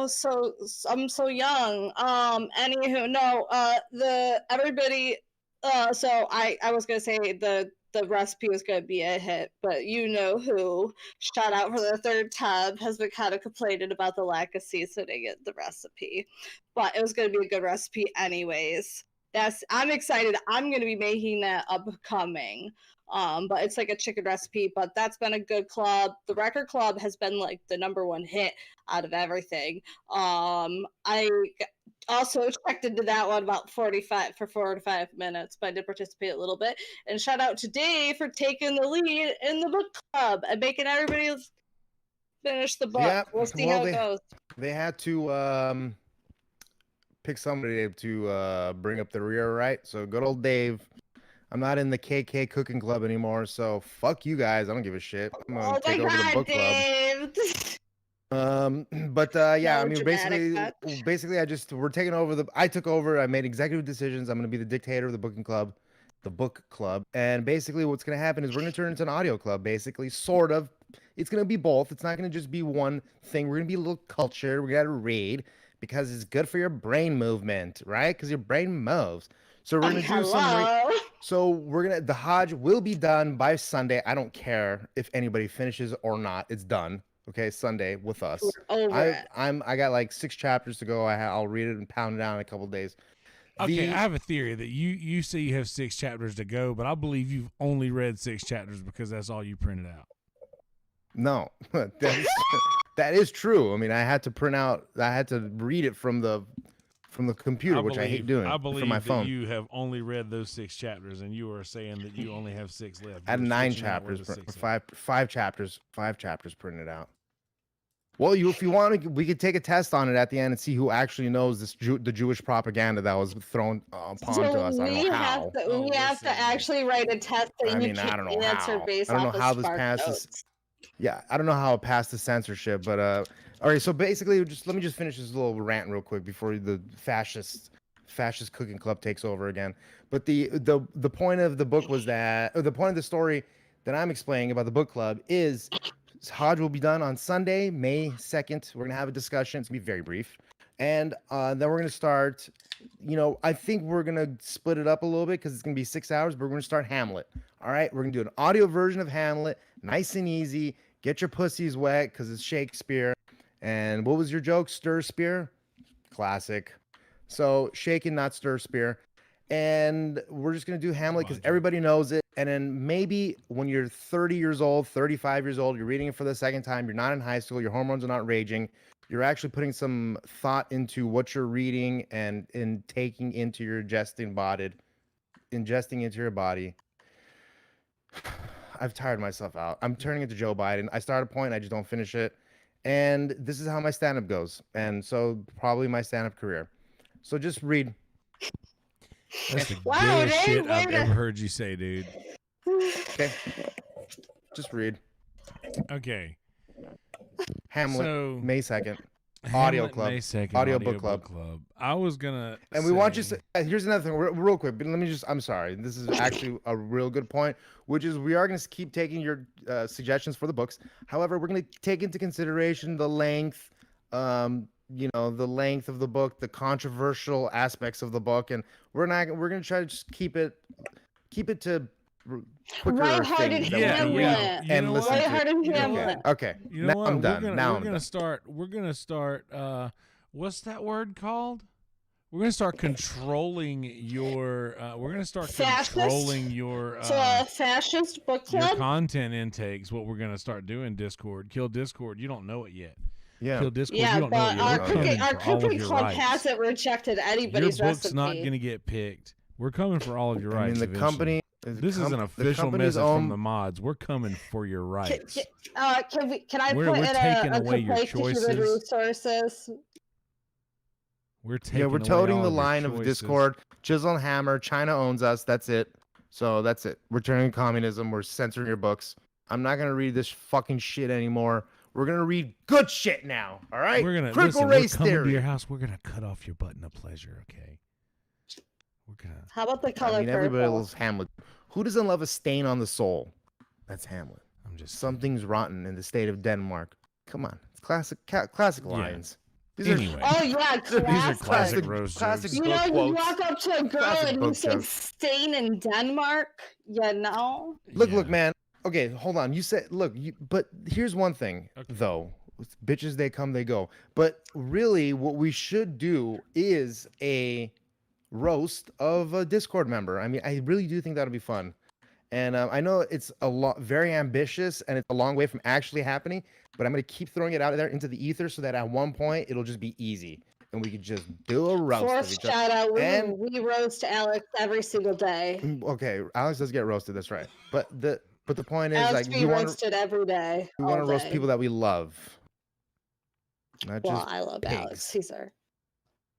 so I'm so young. Anywho, no. Everybody. So I was gonna say the recipe was going to be a hit, but you know who, shout out for the third time, has been kind of complaining about the lack of seasoning in the recipe. But it was going to be a good recipe anyways. I'm excited. I'm going to be making that upcoming. But it's like a chicken recipe, but that's been a good club. The record club has been like the #1 hit out of everything. I also checked into that one about 4 to 5 minutes, but I did participate a little bit. And shout out to Dave for taking the lead in the book club and making everybody finish the book. Yeah, we'll see how it goes. They had to pick somebody to bring up the rear, right? So good old Dave. I'm not in the KK cooking club anymore, so fuck you guys. I don't give a shit. I'm gonna take over the book Dave. Club. Yeah, I mean, basically, we're taking over I took over. I made executive decisions. I'm gonna be the dictator of the book club, and basically, what's gonna happen is we're gonna turn it into an audio club. Basically, sort of. It's gonna be both. It's not gonna just be one thing. We're gonna be a little cultured. We gotta read because it's good for your brain movement, right? Because your brain moves. So we're gonna do some. The Hodge will be done by Sunday. I don't care if anybody finishes or not. It's done. Okay, Sunday with us. I got like 6 chapters to go. I'll read it and pound it out in a couple of days. Okay, I have a theory that you say you have 6 chapters to go, but I believe you've only read 6 chapters because that's all you printed out. No, that is true. I mean, I had to read it from the computer, which I hate doing. I believe from my phone. That you have only read those 6 chapters, and you are saying that you only have 6 left. I had 9 chapters, five chapters printed out. Well, if you want, we could take a test on it at the end and see who actually knows the Jewish propaganda that was thrown upon to us. I don't know how. We have to actually write a test that I don't know how. Based I don't know how this passes. Yeah, I don't know how it passed the censorship, but All right, so basically, let me just finish this little rant real quick before the fascist cooking club takes over again. But the point of the book was that, or the point of the story that I'm explaining about the book club is Hodge will be done on Sunday, May 2nd. We're gonna have a discussion. It's gonna be very brief, and then we're gonna start. I think we're gonna split it up a little bit because it's gonna be 6 hours. But we're gonna start Hamlet. All right, we're gonna do an audio version of Hamlet, nice and easy. Get your pussies wet because it's Shakespeare. And what was your joke? Stir spear? Classic. So shaken, not stir spear. And we're just going to do Hamlet because everybody knows it. And then maybe when you're 30 years old, 35 years old, you're reading it for the second time, you're not in high school, your hormones are not raging, you're actually putting some thought into what you're reading and in taking into your ingesting into your body. I've tired myself out. I'm turning into Joe Biden. I start a point, I just don't finish it. And this is how my stand-up goes. And so probably my stand-up career. So just read. That's the gayest shit I've ever heard you say, dude. Okay. Just read. Okay. Hamlet, So, May 2nd. Hamlet, Audio Club. May 2nd, Audio audio book club. I was gonna. And we want you to. Here's another thing, real quick. But let me just. I'm sorry. This is actually a real good point, which is we are going to keep taking your suggestions for the books. However, we're going to take into consideration the length, the length of the book, the controversial aspects of the book, and we're going to try to just keep it to quicker things that Hamlet. and listen to. Hamlet. Okay. You know now what? I'm done. We're gonna start. What's that word called? We're gonna start controlling your. We're gonna start controlling your. So a fascist book club. Your content intakes. What we're gonna start doing. Discord. Kill Discord. You don't know it yet. Yeah. Kill Discord. Yeah, you don't but know it yet. our cooking club hasn't rejected anybody's your book's recipe. not gonna get picked. We're coming for all of your rights. I mean, the company. This is an official message from the mods. We're coming for your rights. Can I we're put in taking a away your complaint to Human choices. Resources? We're toting the line of Discord. Chisel and Hammer. China owns us. That's it. So that's it. We're turning communism. We're censoring your books. I'm not gonna read this fucking shit anymore. We're gonna read good shit now. All right. We're gonna critical listen, race we're coming theory. to your house. We're gonna cut off your button of pleasure. Okay. We're gonna. How about the color purple? Everybody loves Hamlet. Who doesn't love a stain on the soul? That's Hamlet. I'm just. Something's rotten in the state of Denmark. Come on, it's classic lines. Anyway. Oh yeah, These are classic roast classic jokes. You know, you walk up to a girl Classic and you book say jokes. "stain in Denmark." Look, man. Okay, hold on. You said, but here's one thing, though. Bitches, they come, they go. But really, what we should do is a roast of a Discord member. I mean, I really do think that'll be fun. And I know it's very ambitious, and it's a long way from actually happening. But I'm gonna keep throwing it out there into the ether so that at one point it'll just be easy, and we could just do a roast. Force shout out. We roast Alex every single day. Okay, Alex does get roasted. That's right. But the point is, Alex like, we roasted every day. We want to roast people that we love. Not just I love pigs. Alex. He's our.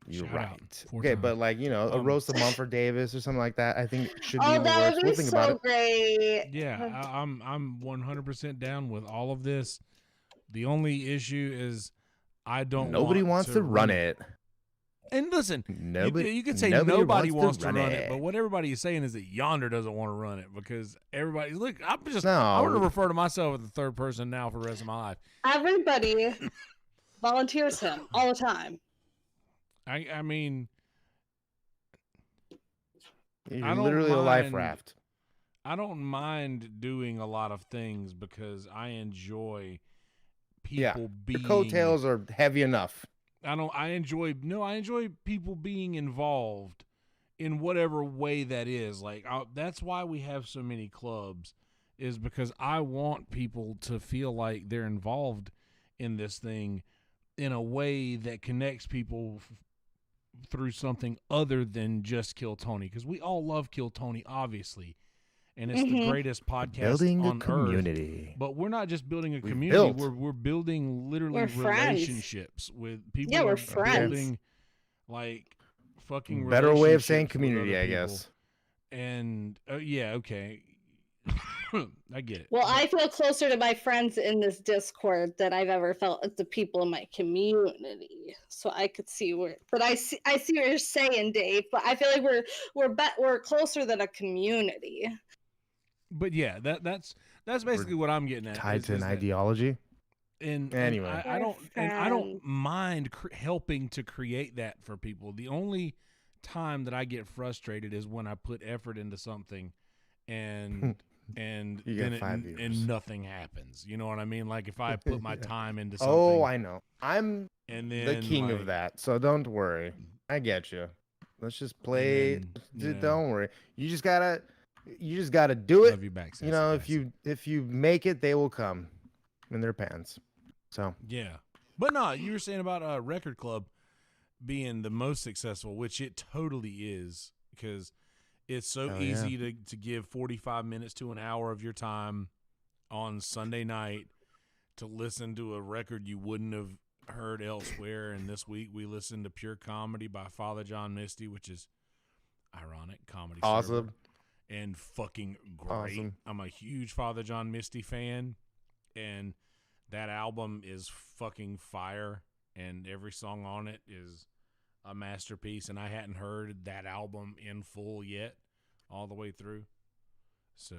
You're Shout right. Okay, but like, a roast of Mumford Davis or something like that, I think should be in the that works. would be We'll think so about it. great. Yeah, I'm 100% down with all of this. The only issue is I don't. Nobody wants to run it. And listen, you could say nobody wants to run it, but what everybody is saying is that Yonder doesn't want to run it because everybody. Look, I'm going to refer to myself as the third person now for the rest of my life. Everybody volunteers him all the time. I mean, you're literally a life raft. I don't mind doing a lot of things because I enjoy people being. The coattails are heavy enough. I enjoy people being involved in whatever way that is. Like that's why we have so many clubs, is because I want people to feel like they're involved in this thing in a way that connects people through something other than just Kill Tony, because we all love Kill Tony, obviously, and it's the greatest podcast building on a community. Earth. But we're not just building a community; we're building literally relationships with people. Yeah, we're friends. Building, like, fucking better way of saying relationships community, with I other guess. people. And okay. I get it. Well, I feel closer to my friends in this Discord than I've ever felt with the people in my community. So I could see where, but I see what you're saying, Dave. But I feel like we're closer than a community. But yeah, that's basically what I'm getting at. Tied to an that- ideology. And Anyway. I don't mind helping to create that for people. The only time that I get frustrated is when I put effort into something, and You then get 5 viewers. and nothing happens. You know what I mean? Like if I put my time into something. Oh, I know. I'm and then the king of that, so don't worry. I get you. Let's just play. Don't worry. You just gotta do it. Love you back, you know, if you make it, they will come in their pants. So yeah, but no, you were saying about Record Club being the most successful, which it totally is, because it's so easy to give 45 minutes to an hour of your time on Sunday night to listen to a record you wouldn't have heard elsewhere. And this week we listened to Pure Comedy by Father John Misty, which is ironic comedy. Awesome. And fucking great. Awesome. I'm a huge Father John Misty fan, and that album is fucking fire, and every song on it is a masterpiece, and I hadn't heard that album in full yet, all the way through. So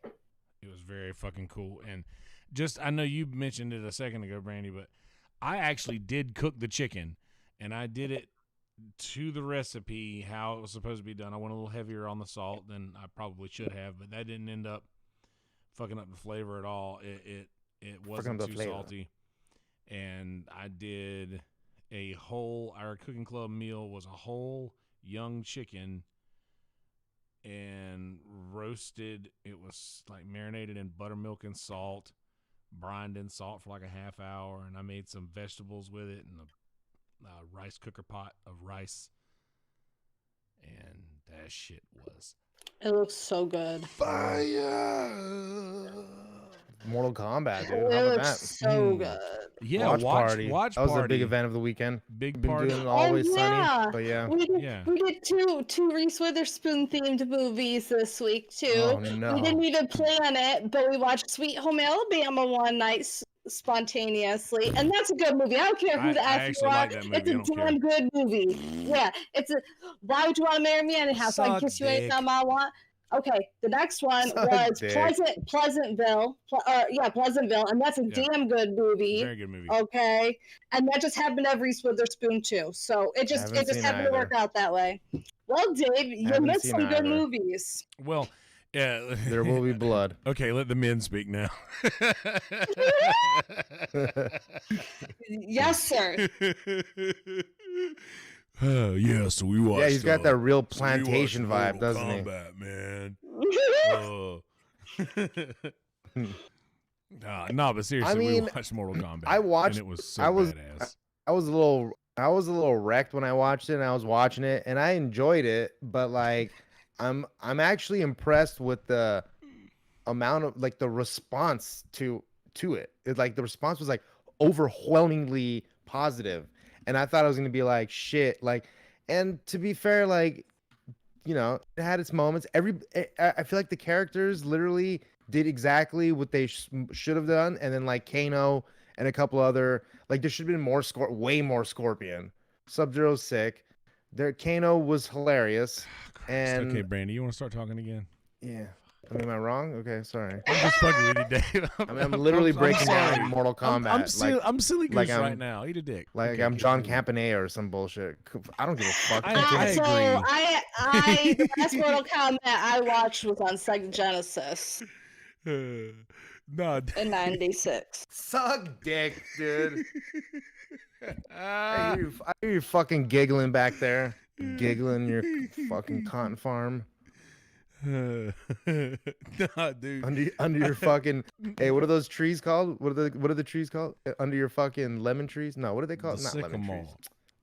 it was very fucking cool. And just, I know you mentioned it a second ago, Brandy, but I actually did cook the chicken, and I did it to the recipe, how it was supposed to be done. I went a little heavier on the salt than I probably should have, but that didn't end up fucking up the flavor at all. It wasn't too salty. And I did our cooking club meal was a whole young chicken and roasted. It was like marinated in buttermilk and salt, brined in salt for like a half hour. And I made some vegetables with it and a rice cooker pot of rice. And that shit was It looks so good. fire. Mortal Kombat, dude. How It about looks that? so good. Yeah, Watch party. Watch that was party. a big event of the weekend. Big Been party. doing Always yeah. Sunny, but yeah. We did, Yeah. we did two Reese Witherspoon themed movies this week too. Oh, no. We didn't even plan it, but we watched Sweet Home Alabama one night spontaneously, and that's a good movie. I don't care who the I F you actually are. like that movie. It's a I don't damn good movie. Yeah, Why would you want to marry me anyhow? So I can Suck kiss you dick. anytime I want. Okay, the next one Suck was dick. Pleasantville. Pleasantville, and that's a damn good movie. Very good movie. Okay, and that just happened to have Reese Witherspoon too. So it just Haven't seen happened to work out that way. Well, Dave, you Haven't missed seen some good either. movies. Well, yeah. There will be blood. Okay, let the men speak now. Yes, sir. Oh, yeah, so we watched. Yeah, he's got that real so we watched plantation vibe, Mortal doesn't he? Kombat, man. No, but seriously, I mean, we watched Mortal Kombat. I watched- and it was so I was- badass. I was a little wrecked when I watched it, and I was watching it, and I enjoyed it, but like, I'm actually impressed with the amount of like the response to it. It's like the response was like overwhelmingly positive, and I thought it was gonna be like shit. Like, and to be fair, like, you know, it had its moments. I feel like the characters literally did exactly what they should have done, and then like Kano and a couple other, like, there should have been way more Scorpion. Sub-Zero's sick. Kano was hilarious. And Okay, Brandy, you want to start talking again? yeah. I mean, am I wrong? Okay, sorry. I'm just fucking with you, Dave. I mean, I'm literally breaking sorry. down Mortal Kombat. I'm silly goose like I'm- right now. Eat a dick. Like Okay, I'm keep John going. Campanella or some bullshit. I don't give a fuck. I So agree. the last Mortal Kombat I watched was on Sega Genesis No. in '96. Suck dick, dude. I hear you fucking giggling back there. Giggling your fucking cotton farm. Nah, dude. Under your fucking hey, what are those trees called? What are the trees called? Under your fucking lemon trees? No, what are they called? The Not lemon sycamore. trees.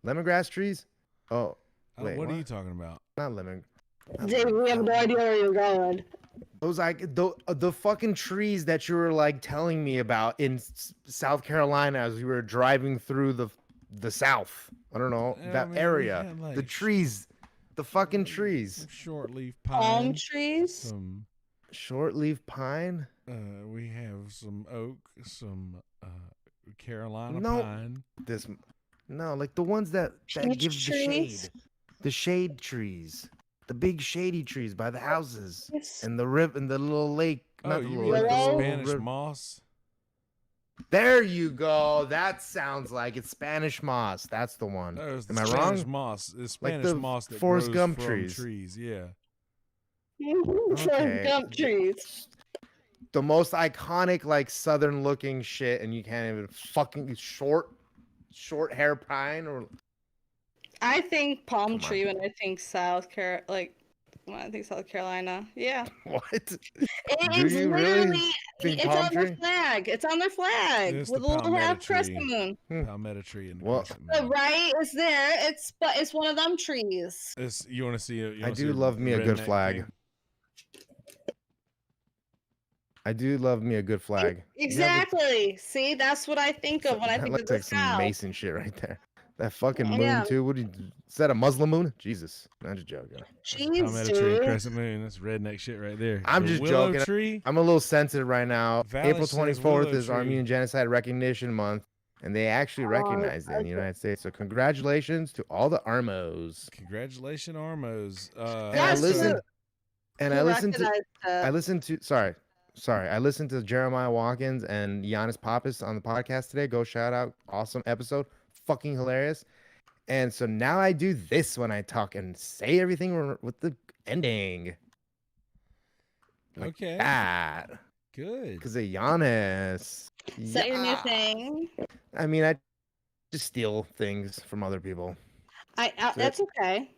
Lemongrass trees? Oh, wait, What are you talking about? Not lemon. Dave, we have no idea where you're going. Those like the fucking trees that you were like telling me about in South Carolina as we were driving through the South. I don't know Yeah, I that mean, we area. had, like, The trees, the fucking trees. Short leaf Palm pine. trees. Some Short-leaf pine? We have some oak, some Carolina No. pine. No, like the ones that Peach give the trees? shade. The shade trees. The big shady trees by the houses. Yes. And the and the little lake. Oh, Not the you little mean lake, the the little Spanish river. moss? There you go. That sounds like it's Spanish moss. That's the one. No, it's the Am I Spanish wrong? moss. It's Like Spanish the moss that Forrest grows Gump from trees. Yeah. For Okay. gum trees. The most iconic, like southern looking shit, and you can't even fucking short hair pine or I think palm Come on. tree when I think South Carolina. Like when I think South Carolina. Yeah. what? It Do is you really literally. think It's palm on tree? their flag. It's on their flag It's with the a little palmetto half crescent tree. moon. Palmetto tree and the Well- crescent The moon. right is there. It's one of them trees. You want to see it? I do love me a good flag. I do love me a good flag. Exactly. See, that's what I think of when I That think looks of the like some South. Mason shit right there. That fucking moon Yeah. too. What is that? A Muslim moon? Jesus, I'm just joking. Jeez, Palmetto tree and dude. crescent moon. That's redneck shit right there. I'm The just willow joking. tree. I'm a little sensitive right now. Valley April says 24th willow is tree. Armenian Genocide Recognition Month, and they actually recognize it in the United States. So congratulations to all the Armos. Congratulations, Armos. And I Yes, listened. And I Who listened to. recognized that? I listened to. Sorry. I listened to Jeremiah Watkins and Giannis Pappas on the podcast today. Go shout out. Awesome episode. Fucking hilarious. And so now I do this when I talk and say everything with the ending. Like Okay. that. Good. Because of Giannis. Is that your new Yeah. thing? I mean, I just steal things from other people. That's okay.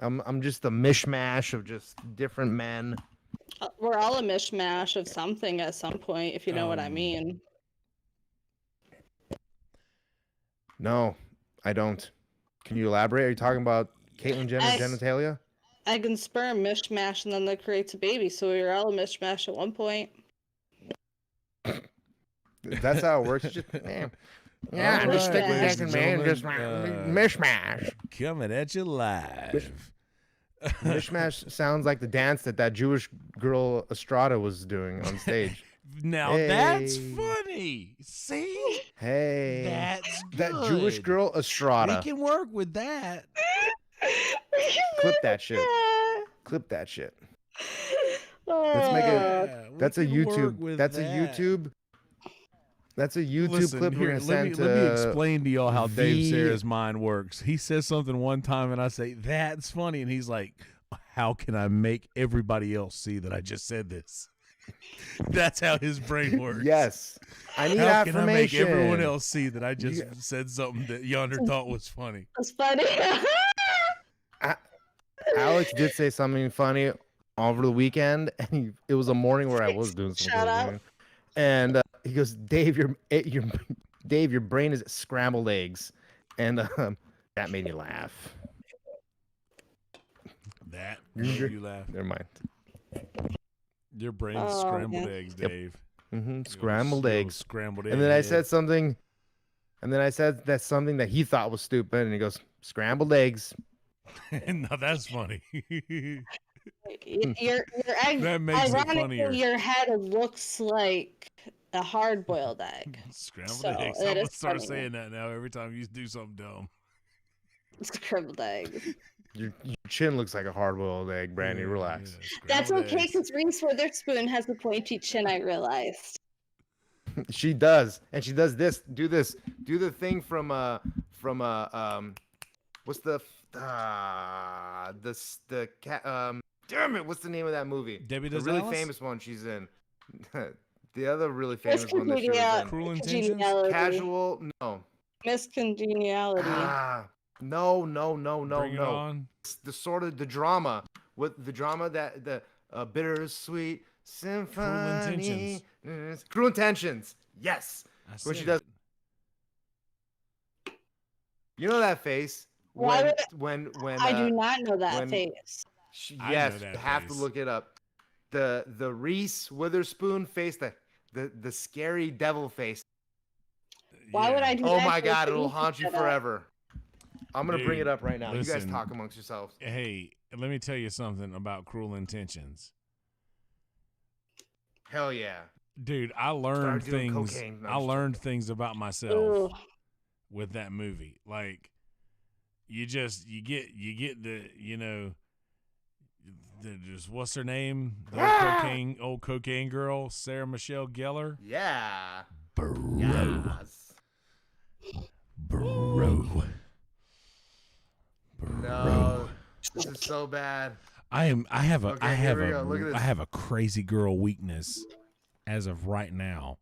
I'm just a mishmash of just different men. We're all a mishmash of something at some point, if you know what I mean. No, I don't. Can you elaborate? Are you talking about Caitlyn Jenner's I- genitalia? Egg and sperm mishmash, and then that creates a baby. So we were all a mishmash at one point. That's how it works. It's just, man. Yeah, All just stick right, with ladies dick and and man, just gentlemen, mishmash. Coming at you live. Mishmash sounds like the dance that Jewish girl Estrada was doing on stage. Now that's Hey. funny. See? Hey, That's that Jewish good. girl We Estrada. can work with that. Clip that shit. Clip that shit. Let's make it- Yeah, we That's a can work YouTube. with That's a that. YouTube. That's a YouTube Listen, clip we're here, gonna let me send let me to explain to y'all how the- Dave Sarah's mind works. He says something one time, and I say that's funny, and he's like, "How can I make everybody else see that I just said this?" That's how his brain works. Yes, I need How can I make affirmation. everyone else see that I just You- said something that Yonder thought was funny? That's funny. Alex did say something funny over the weekend, and it was a morning where I was doing something. Shout out. weird. And he goes, "Dave, your brain is scrambled eggs," and that made me laugh. That You're- made you laugh. Never mind. Your brain's Oh, scrambled man. eggs, Yep. Dave. Scrambled Your eggs. Scrambled egg. And then I head. said something, and then I said that's something that he thought was stupid, and he goes, "Scrambled eggs." now that's funny. your egg. That makes it Ironically, funnier. your head looks like a hard-boiled egg. Scrambled So, eggs. that I'm gonna is start funny. saying that now every time you do something dumb. Scrambled egg. Your chin looks like a hard-boiled egg, Brandy. Yeah, Relax. yeah, That's scrambled okay, eggs. because Reese Witherspoon has a pointy chin. I realized. She does, and she does this. Do the thing from what's the cat damn it, what's the name of that movie? Debbie The Does really Dallas? famous one she's in. The other really Miss famous one that she was in. Cruel Intentions? Congeniality. Casual? No. Miss Congeniality. No. Bring it on. It's the sort of the drama with the drama that the bittersweet symphony. Cruel Intentions. Yes. I When she said does- it. You know that face Why when I do not know that when- face. I know yes, that have face. to look it up. The Reese Witherspoon face, the scary devil face. Why would Yeah. I do Oh that? my for god, a it'll thing haunt you that I- forever. I'm gonna bring Dude, it up right now. You guys listen. talk amongst yourselves. Hey, let me tell you something about Cruel Intentions. Hell yeah. Dude, I learned Started doing things. cocaine. No, I I'm just learned things about myself Ooh. with that movie. Like, you get the just what's her name? The old cocaine girl, Sarah Michelle Gellar. Yeah. Bro. Yes. Bro. No. This is so bad. I have a Okay, here we go. Look at this. I have a crazy girl weakness as of right now.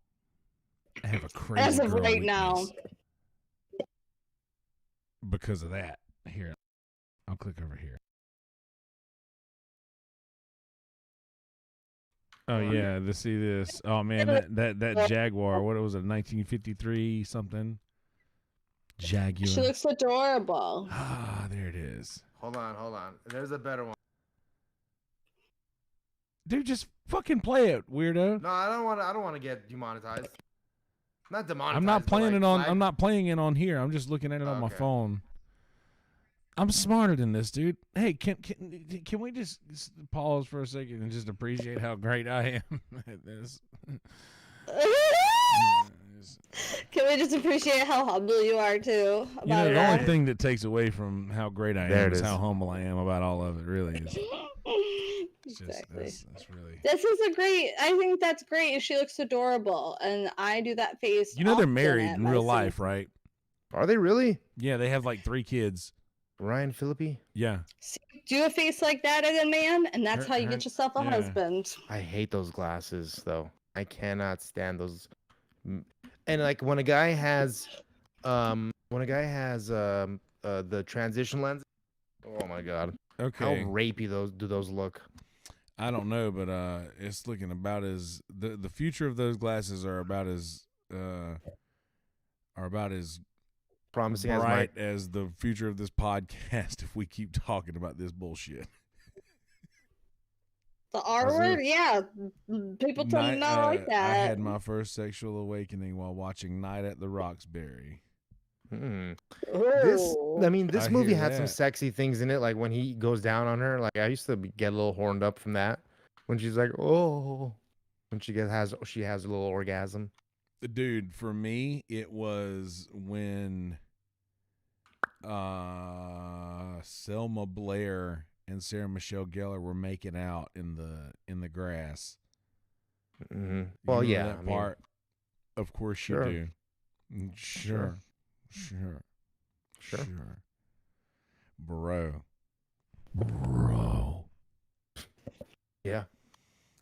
I have a crazy As of girl right weakness now. because of that. Here, I'll click over here. Oh yeah, to see this. Oh man, that Jaguar. What was it? 1953 something. Jaguar. She looks adorable. Ah, there it is. Hold on. There's a better one. Dude, just fucking play it, weirdo. No, I don't want to get demonetized. Not demonetized. I'm not but, playing like, it on. flagged. I'm not playing it on here. I'm just looking at it on my Okay. phone. I'm smarter than this, dude. Hey, can we just pause for a second and just appreciate how great I am at this? Can we just appreciate how humble you are too? You know, About the only that? thing that takes away from how great I There am it is is. how humble I am about all of it. Really, is. It's just Exactly. that's really. This is a great. I think that's great. She looks adorable, and I do that face. You know they're often married at in my real scenes. life, right? Are they really? Yeah, they have like 3 kids. Ryan Phillippe? Yeah. Do a face like that as a man, and that's how you get yourself a yeah. husband. I hate those glasses though. I cannot stand those. And like when a guy has the transition lens, oh my god. How Okay. rapey those look. I don't know, but it's looking about as the future of those glasses are about as Promising as my bright as the future of this podcast if we keep talking about this bullshit. The R word, yeah. People tend to not like that. I had my first sexual awakening while watching Night at the Roxbury. This Ooh. I mean this I movie hear had some that. sexy things in it, like when he goes down on her. Like I used to get a little horned up from that. When she's like, oh, when she has a little orgasm. Dude, for me, it was when Selma Blair and Sarah Michelle Gellar were making out in the grass. Mm-hmm. You Well, remember yeah, that I mean, part. Of course Sure. you do. Sure. Bro. Yeah.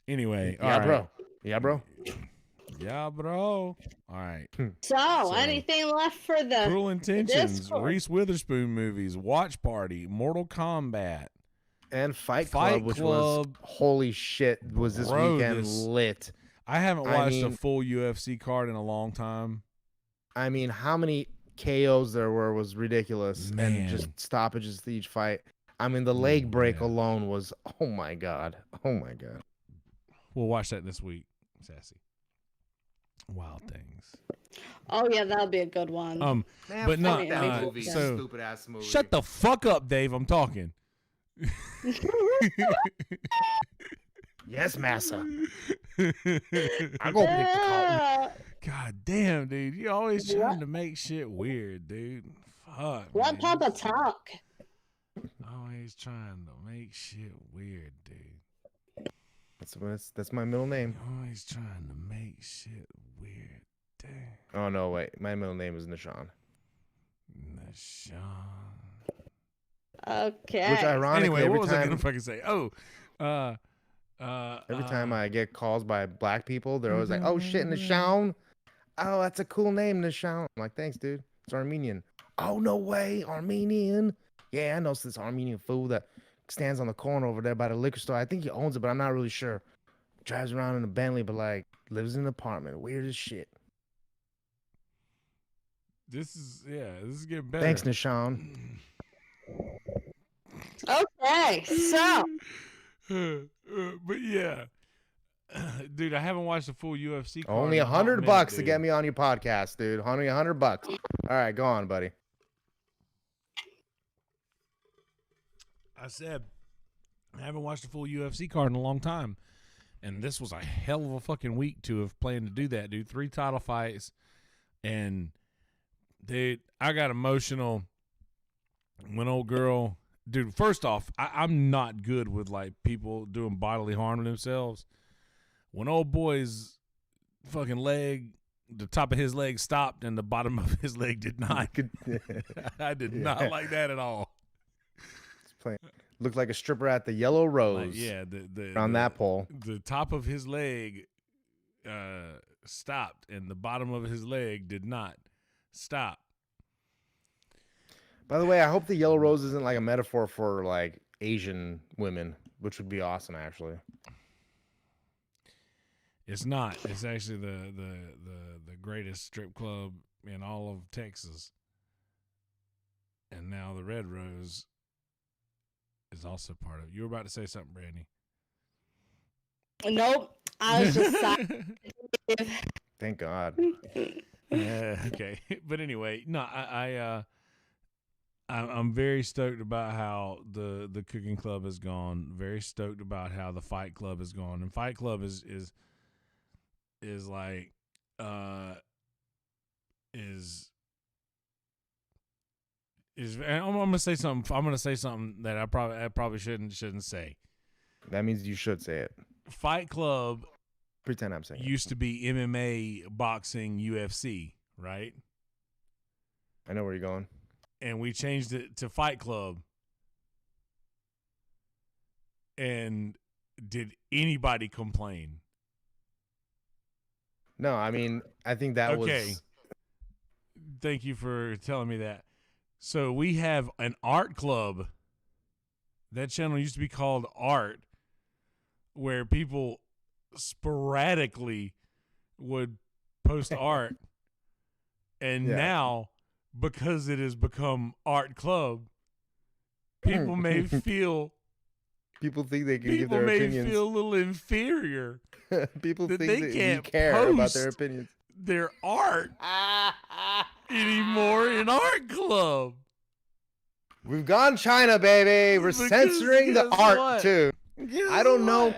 Anyway, Yeah, all right. bro. Yeah, bro. Yeah, bro. All right. So, anything left for the Cruel Intentions, Discord? Reese Witherspoon movies, Watch Party, Mortal Kombat. And Fight Fight Club, which was Club. holy shit, was this Bro, weekend this- lit. I haven't I watched a mean- full UFC card in a long time. I mean, how many KOs there were was ridiculous, Man. and just stoppages to each fight. I mean, the leg break yeah. alone was, oh my god. We'll watch that this week, Sassy. Wild Things. Oh yeah, that'll be a good one. Man, But fuck not- that movie, so- stupid ass movie. Shut the fuck up, Dave. I'm talking. Yes, massa. I go pick the call. God damn, dude. You always trying to make shit weird, dude. Fuck. Let man. Papa talk. Always trying to make shit weird, dude. That's my middle name. Always trying to make shit weird, dude. Oh no, wait, my middle name is Nishan. Nashawn. Okay. Which ironically, Anyway, what every was I time gonna fucking say? Oh, every time I get calls by black people, they're always like, "Oh shit, Nishan. Oh, that's a cool name, Nishan." I'm like, "Thanks, dude. It's Armenian." Oh no way, Armenian. Yeah, I know this Armenian fool that stands on the corner over there by the liquor store. I think he owns it, but I'm not really sure. Drives around in a Bentley, but like lives in an apartment. Weird as shit. this is getting better. Thanks, Nishan. Okay, so But yeah, dude, I haven't watched a full UFC card. Only in a hot $100 minute, to dude. get me on your podcast, dude. Only $100. All right, go on, buddy. I said I haven't watched a full UFC card in a long time And this was a hell of a fucking week to have planned to do that, dude. 3 title fights. And, dude, I got emotional when old girl. Dude, first off, I'm not good with, like, people doing bodily harm to themselves. When old boy's fucking leg, the top of his leg stopped and the bottom of his leg did not. I did not like that at all. Looked like a stripper at the Yellow Rose. Like, on that pole. The top of his leg stopped and the bottom of his leg did not stop. By the way, I hope the Yellow Rose isn't like a metaphor for like Asian women, which would be awesome, actually. It's not. It's actually the greatest strip club in all of Texas. And now the Red Rose is also part of it. You were about to say something, Brandy. Nope. I was just Thank God. Okay. But anyway, no, I'm very stoked about how the cooking club has gone. Very stoked about how the Fight Club has gone. And Fight Club is like I'm gonna say something. I'm gonna say something that I probably shouldn't say. That means you should say it. Fight Club. Pretend I'm saying used to be MMA, boxing, UFC, right? I know where you're going. And we changed it to Fight Club. And did anybody complain? No, I mean, I think that was... Thank you for telling me that. So we have an art club. That channel used to be called Art, where people sporadically would post art. And now, because it has become Art Club, people may feel... People think they can give their opinions. People may feel a little inferior. People think they that can't we care about their opinions. Their art anymore in Art Club. We've gone China, baby. We're censoring the art too. I don't know.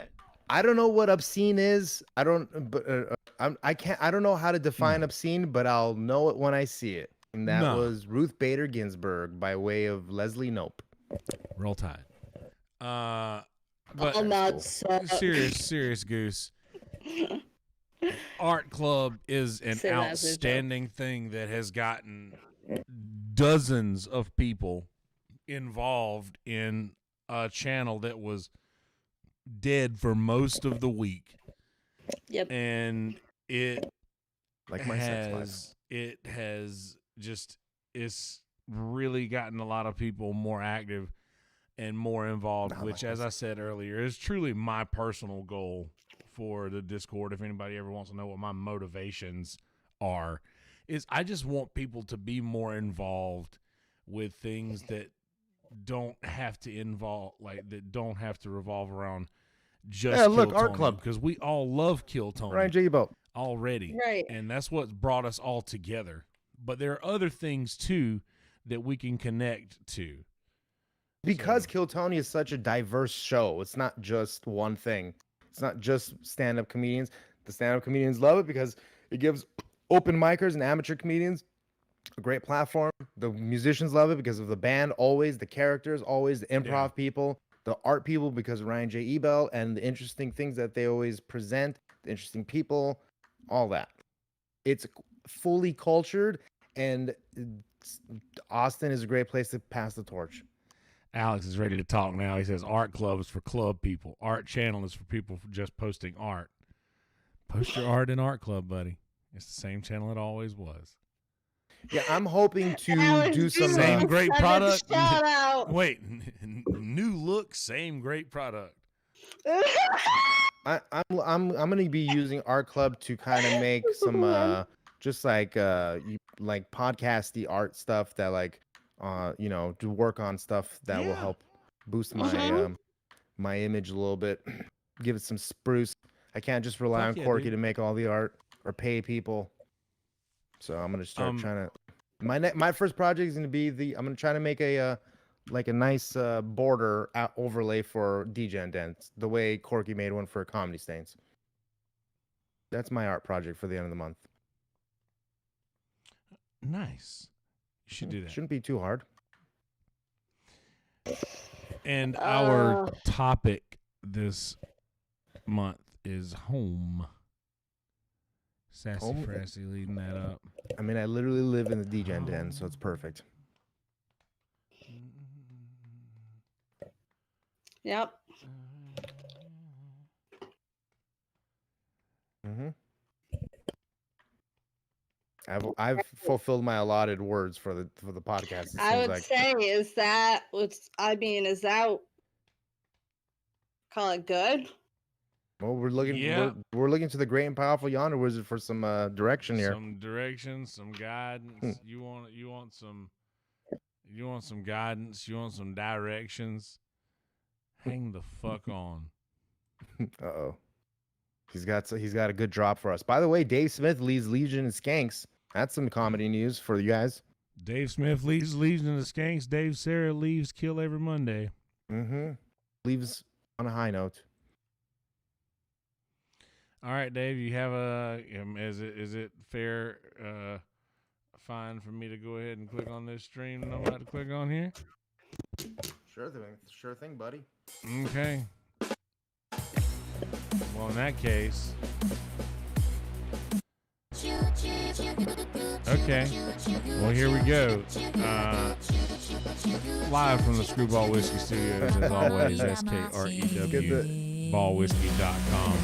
I don't know what obscene is. I don't. But I can't. I don't know how to define obscene, but I'll know it when I see it. And that was Ruth Bader Ginsburg by way of Leslie Knope. Roll Tide. But not serious goose. Art Club is an outstanding thing that has gotten dozens of people involved in a channel that was dead for most of the week. Yep. And it like my sex life. It's really gotten a lot of people more active and more involved, which, as I said earlier, is truly my personal goal for the Discord. If anybody ever wants to know what my motivations are, is I just want people to be more involved with things that don't have to revolve around just Kill Art Tony, Club, because we all love Kill Tony. Ryan J Ebelt already, right? And that's what's brought us all together. But there are other things too that we can connect to. Because Kill Tony is such a diverse show. It's not just one thing. It's not just stand-up comedians. The stand-up comedians love it because it gives open micers and amateur comedians a great platform. The musicians love it because of the band, always, the characters, always, the improv people, the art people because of Ryan J Ebelt and the interesting things that they always present, the interesting people, all that. It's fully cultured, and Austin is a great place to pass the torch. Alex is ready to talk now. He says Art Club is for club people. Art Channel is for people just posting art. Post your art in Art Club, buddy. It's the same channel it always was. Yeah, I'm hoping to do some same great product. Shout out. Wait, new look, same great product. I'm gonna be using Art Club to kind of make some just like podcasty art stuff that to work on stuff that will help boost my my image a little bit, give it some spruce. I can't just rely on Corky to make all the art or pay people. So I'm gonna start trying to. My first project is gonna be I'm gonna try to make a like a nice border overlay for DJ Dents, the way Corky made one for Comedy Stains. That's my art project for the end of the month. Nice. You should do that. Shouldn't be too hard. And our topic this month is home. Sassy Home? Frassy leading that up. I mean, I literally live in the DJ Den, so it's perfect. Yep. Mm-hmm. I've fulfilled my allotted words for the podcast. I would say, is that call it good? Well, we're looking we're looking to the great and powerful Yonder Wizard for some direction here. Some direction, some guidance. You want some guidance, you want some directions. Hang the fuck on. Uh-oh. He's got a good drop for us. By the way, Dave Smith leads Legion and Skanks. That's some comedy news for you guys. Dave Smith leaves Legion and Skanks. Dave Sarah leaves Kill Every Monday. Mm-hmm. Leaves on a high note. All right, Dave, you have is it fair fine for me to go ahead and click on this stream that I'm about to click on here? Sure thing, buddy. Okay. Well, in that case. Okay. Well, here we go. Live from the Screwball Whiskey Studios, as always, SKREW, ballwhiskey.com.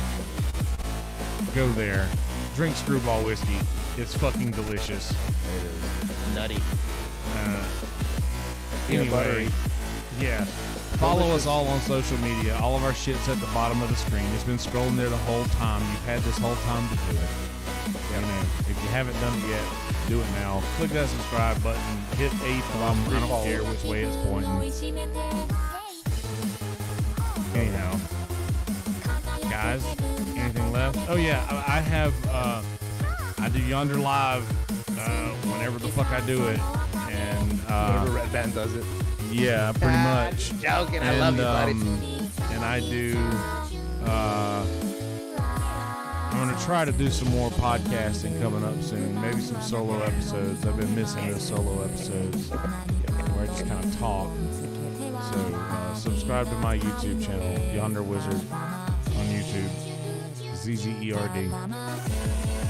Go there. Drink Screwball Whiskey. It's fucking delicious. It is nutty. Anyway, yeah. Follow us all on social media. All of our shit's at the bottom of the screen. It's been scrolling there the whole time. You've had this whole time to do it. Yeah, man. If you haven't done it yet, do it now. Click that subscribe button. Hit a thumb. I don't care which way it's pointing. Anyhow, guys, anything left? Oh yeah, I have. I do Yonder Live whenever the fuck I do it, and whenever Red Band does it. Yeah, pretty much. Joking, I love you, buddy. And I do. I'm gonna try to do some more podcasting coming up soon. Maybe some solo episodes. I've been missing those solo episodes where I just kind of talk. So subscribe to my YouTube channel, Yonder Wizard, on YouTube. ZZERD.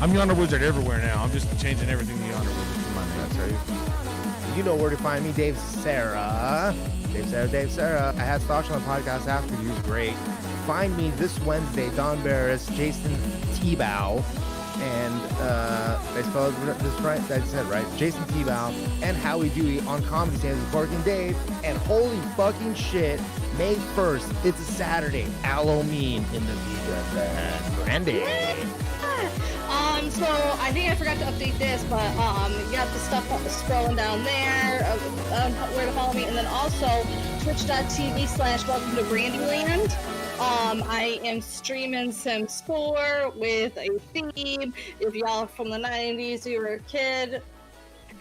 I'm Yonder Wizard everywhere now. I'm just changing everything to Yonder Wizard for my name. That's right. You know where to find me, Dave Sarah. Dave Sarah. I had Stosh on the podcast after you. Great. Find me this Wednesday, Don Barris, Jason Tebow, and I spelled this right? I said right. Jason Tebow and Howie Dewey on Comedy Stands with Cork and Dave. And holy fucking shit, May 1st, it's a Saturday. Halloween in the Vita Brandy. So I think I forgot to update this, but you got the stuff scrolling down there, where to follow me, and then also twitch.tv/welcome to Brandyland. I am streaming some score with a theme. If y'all are from the 90s, you were a kid,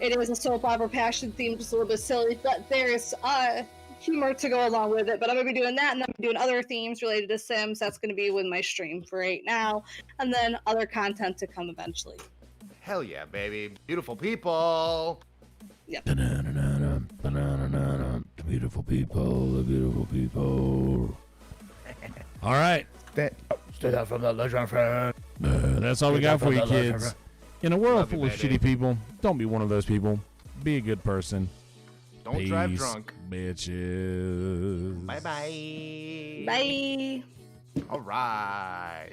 it is a soap opera passion theme, just a little bit silly, but there's humor to go along with it. But I'm going to be doing that, and then I'm doing other themes related to Sims. That's going to be with my stream for right now, and then other content to come eventually. Hell yeah, baby. Beautiful people. Yep. The beautiful people, the beautiful people. All right. Straight out from the legend friend. That's all we got for you, kids. In a world full of baby. shitty people, don't be one of those people. Be a good person. Don't drive drunk. Bitches. Bye-bye. Bye. All right.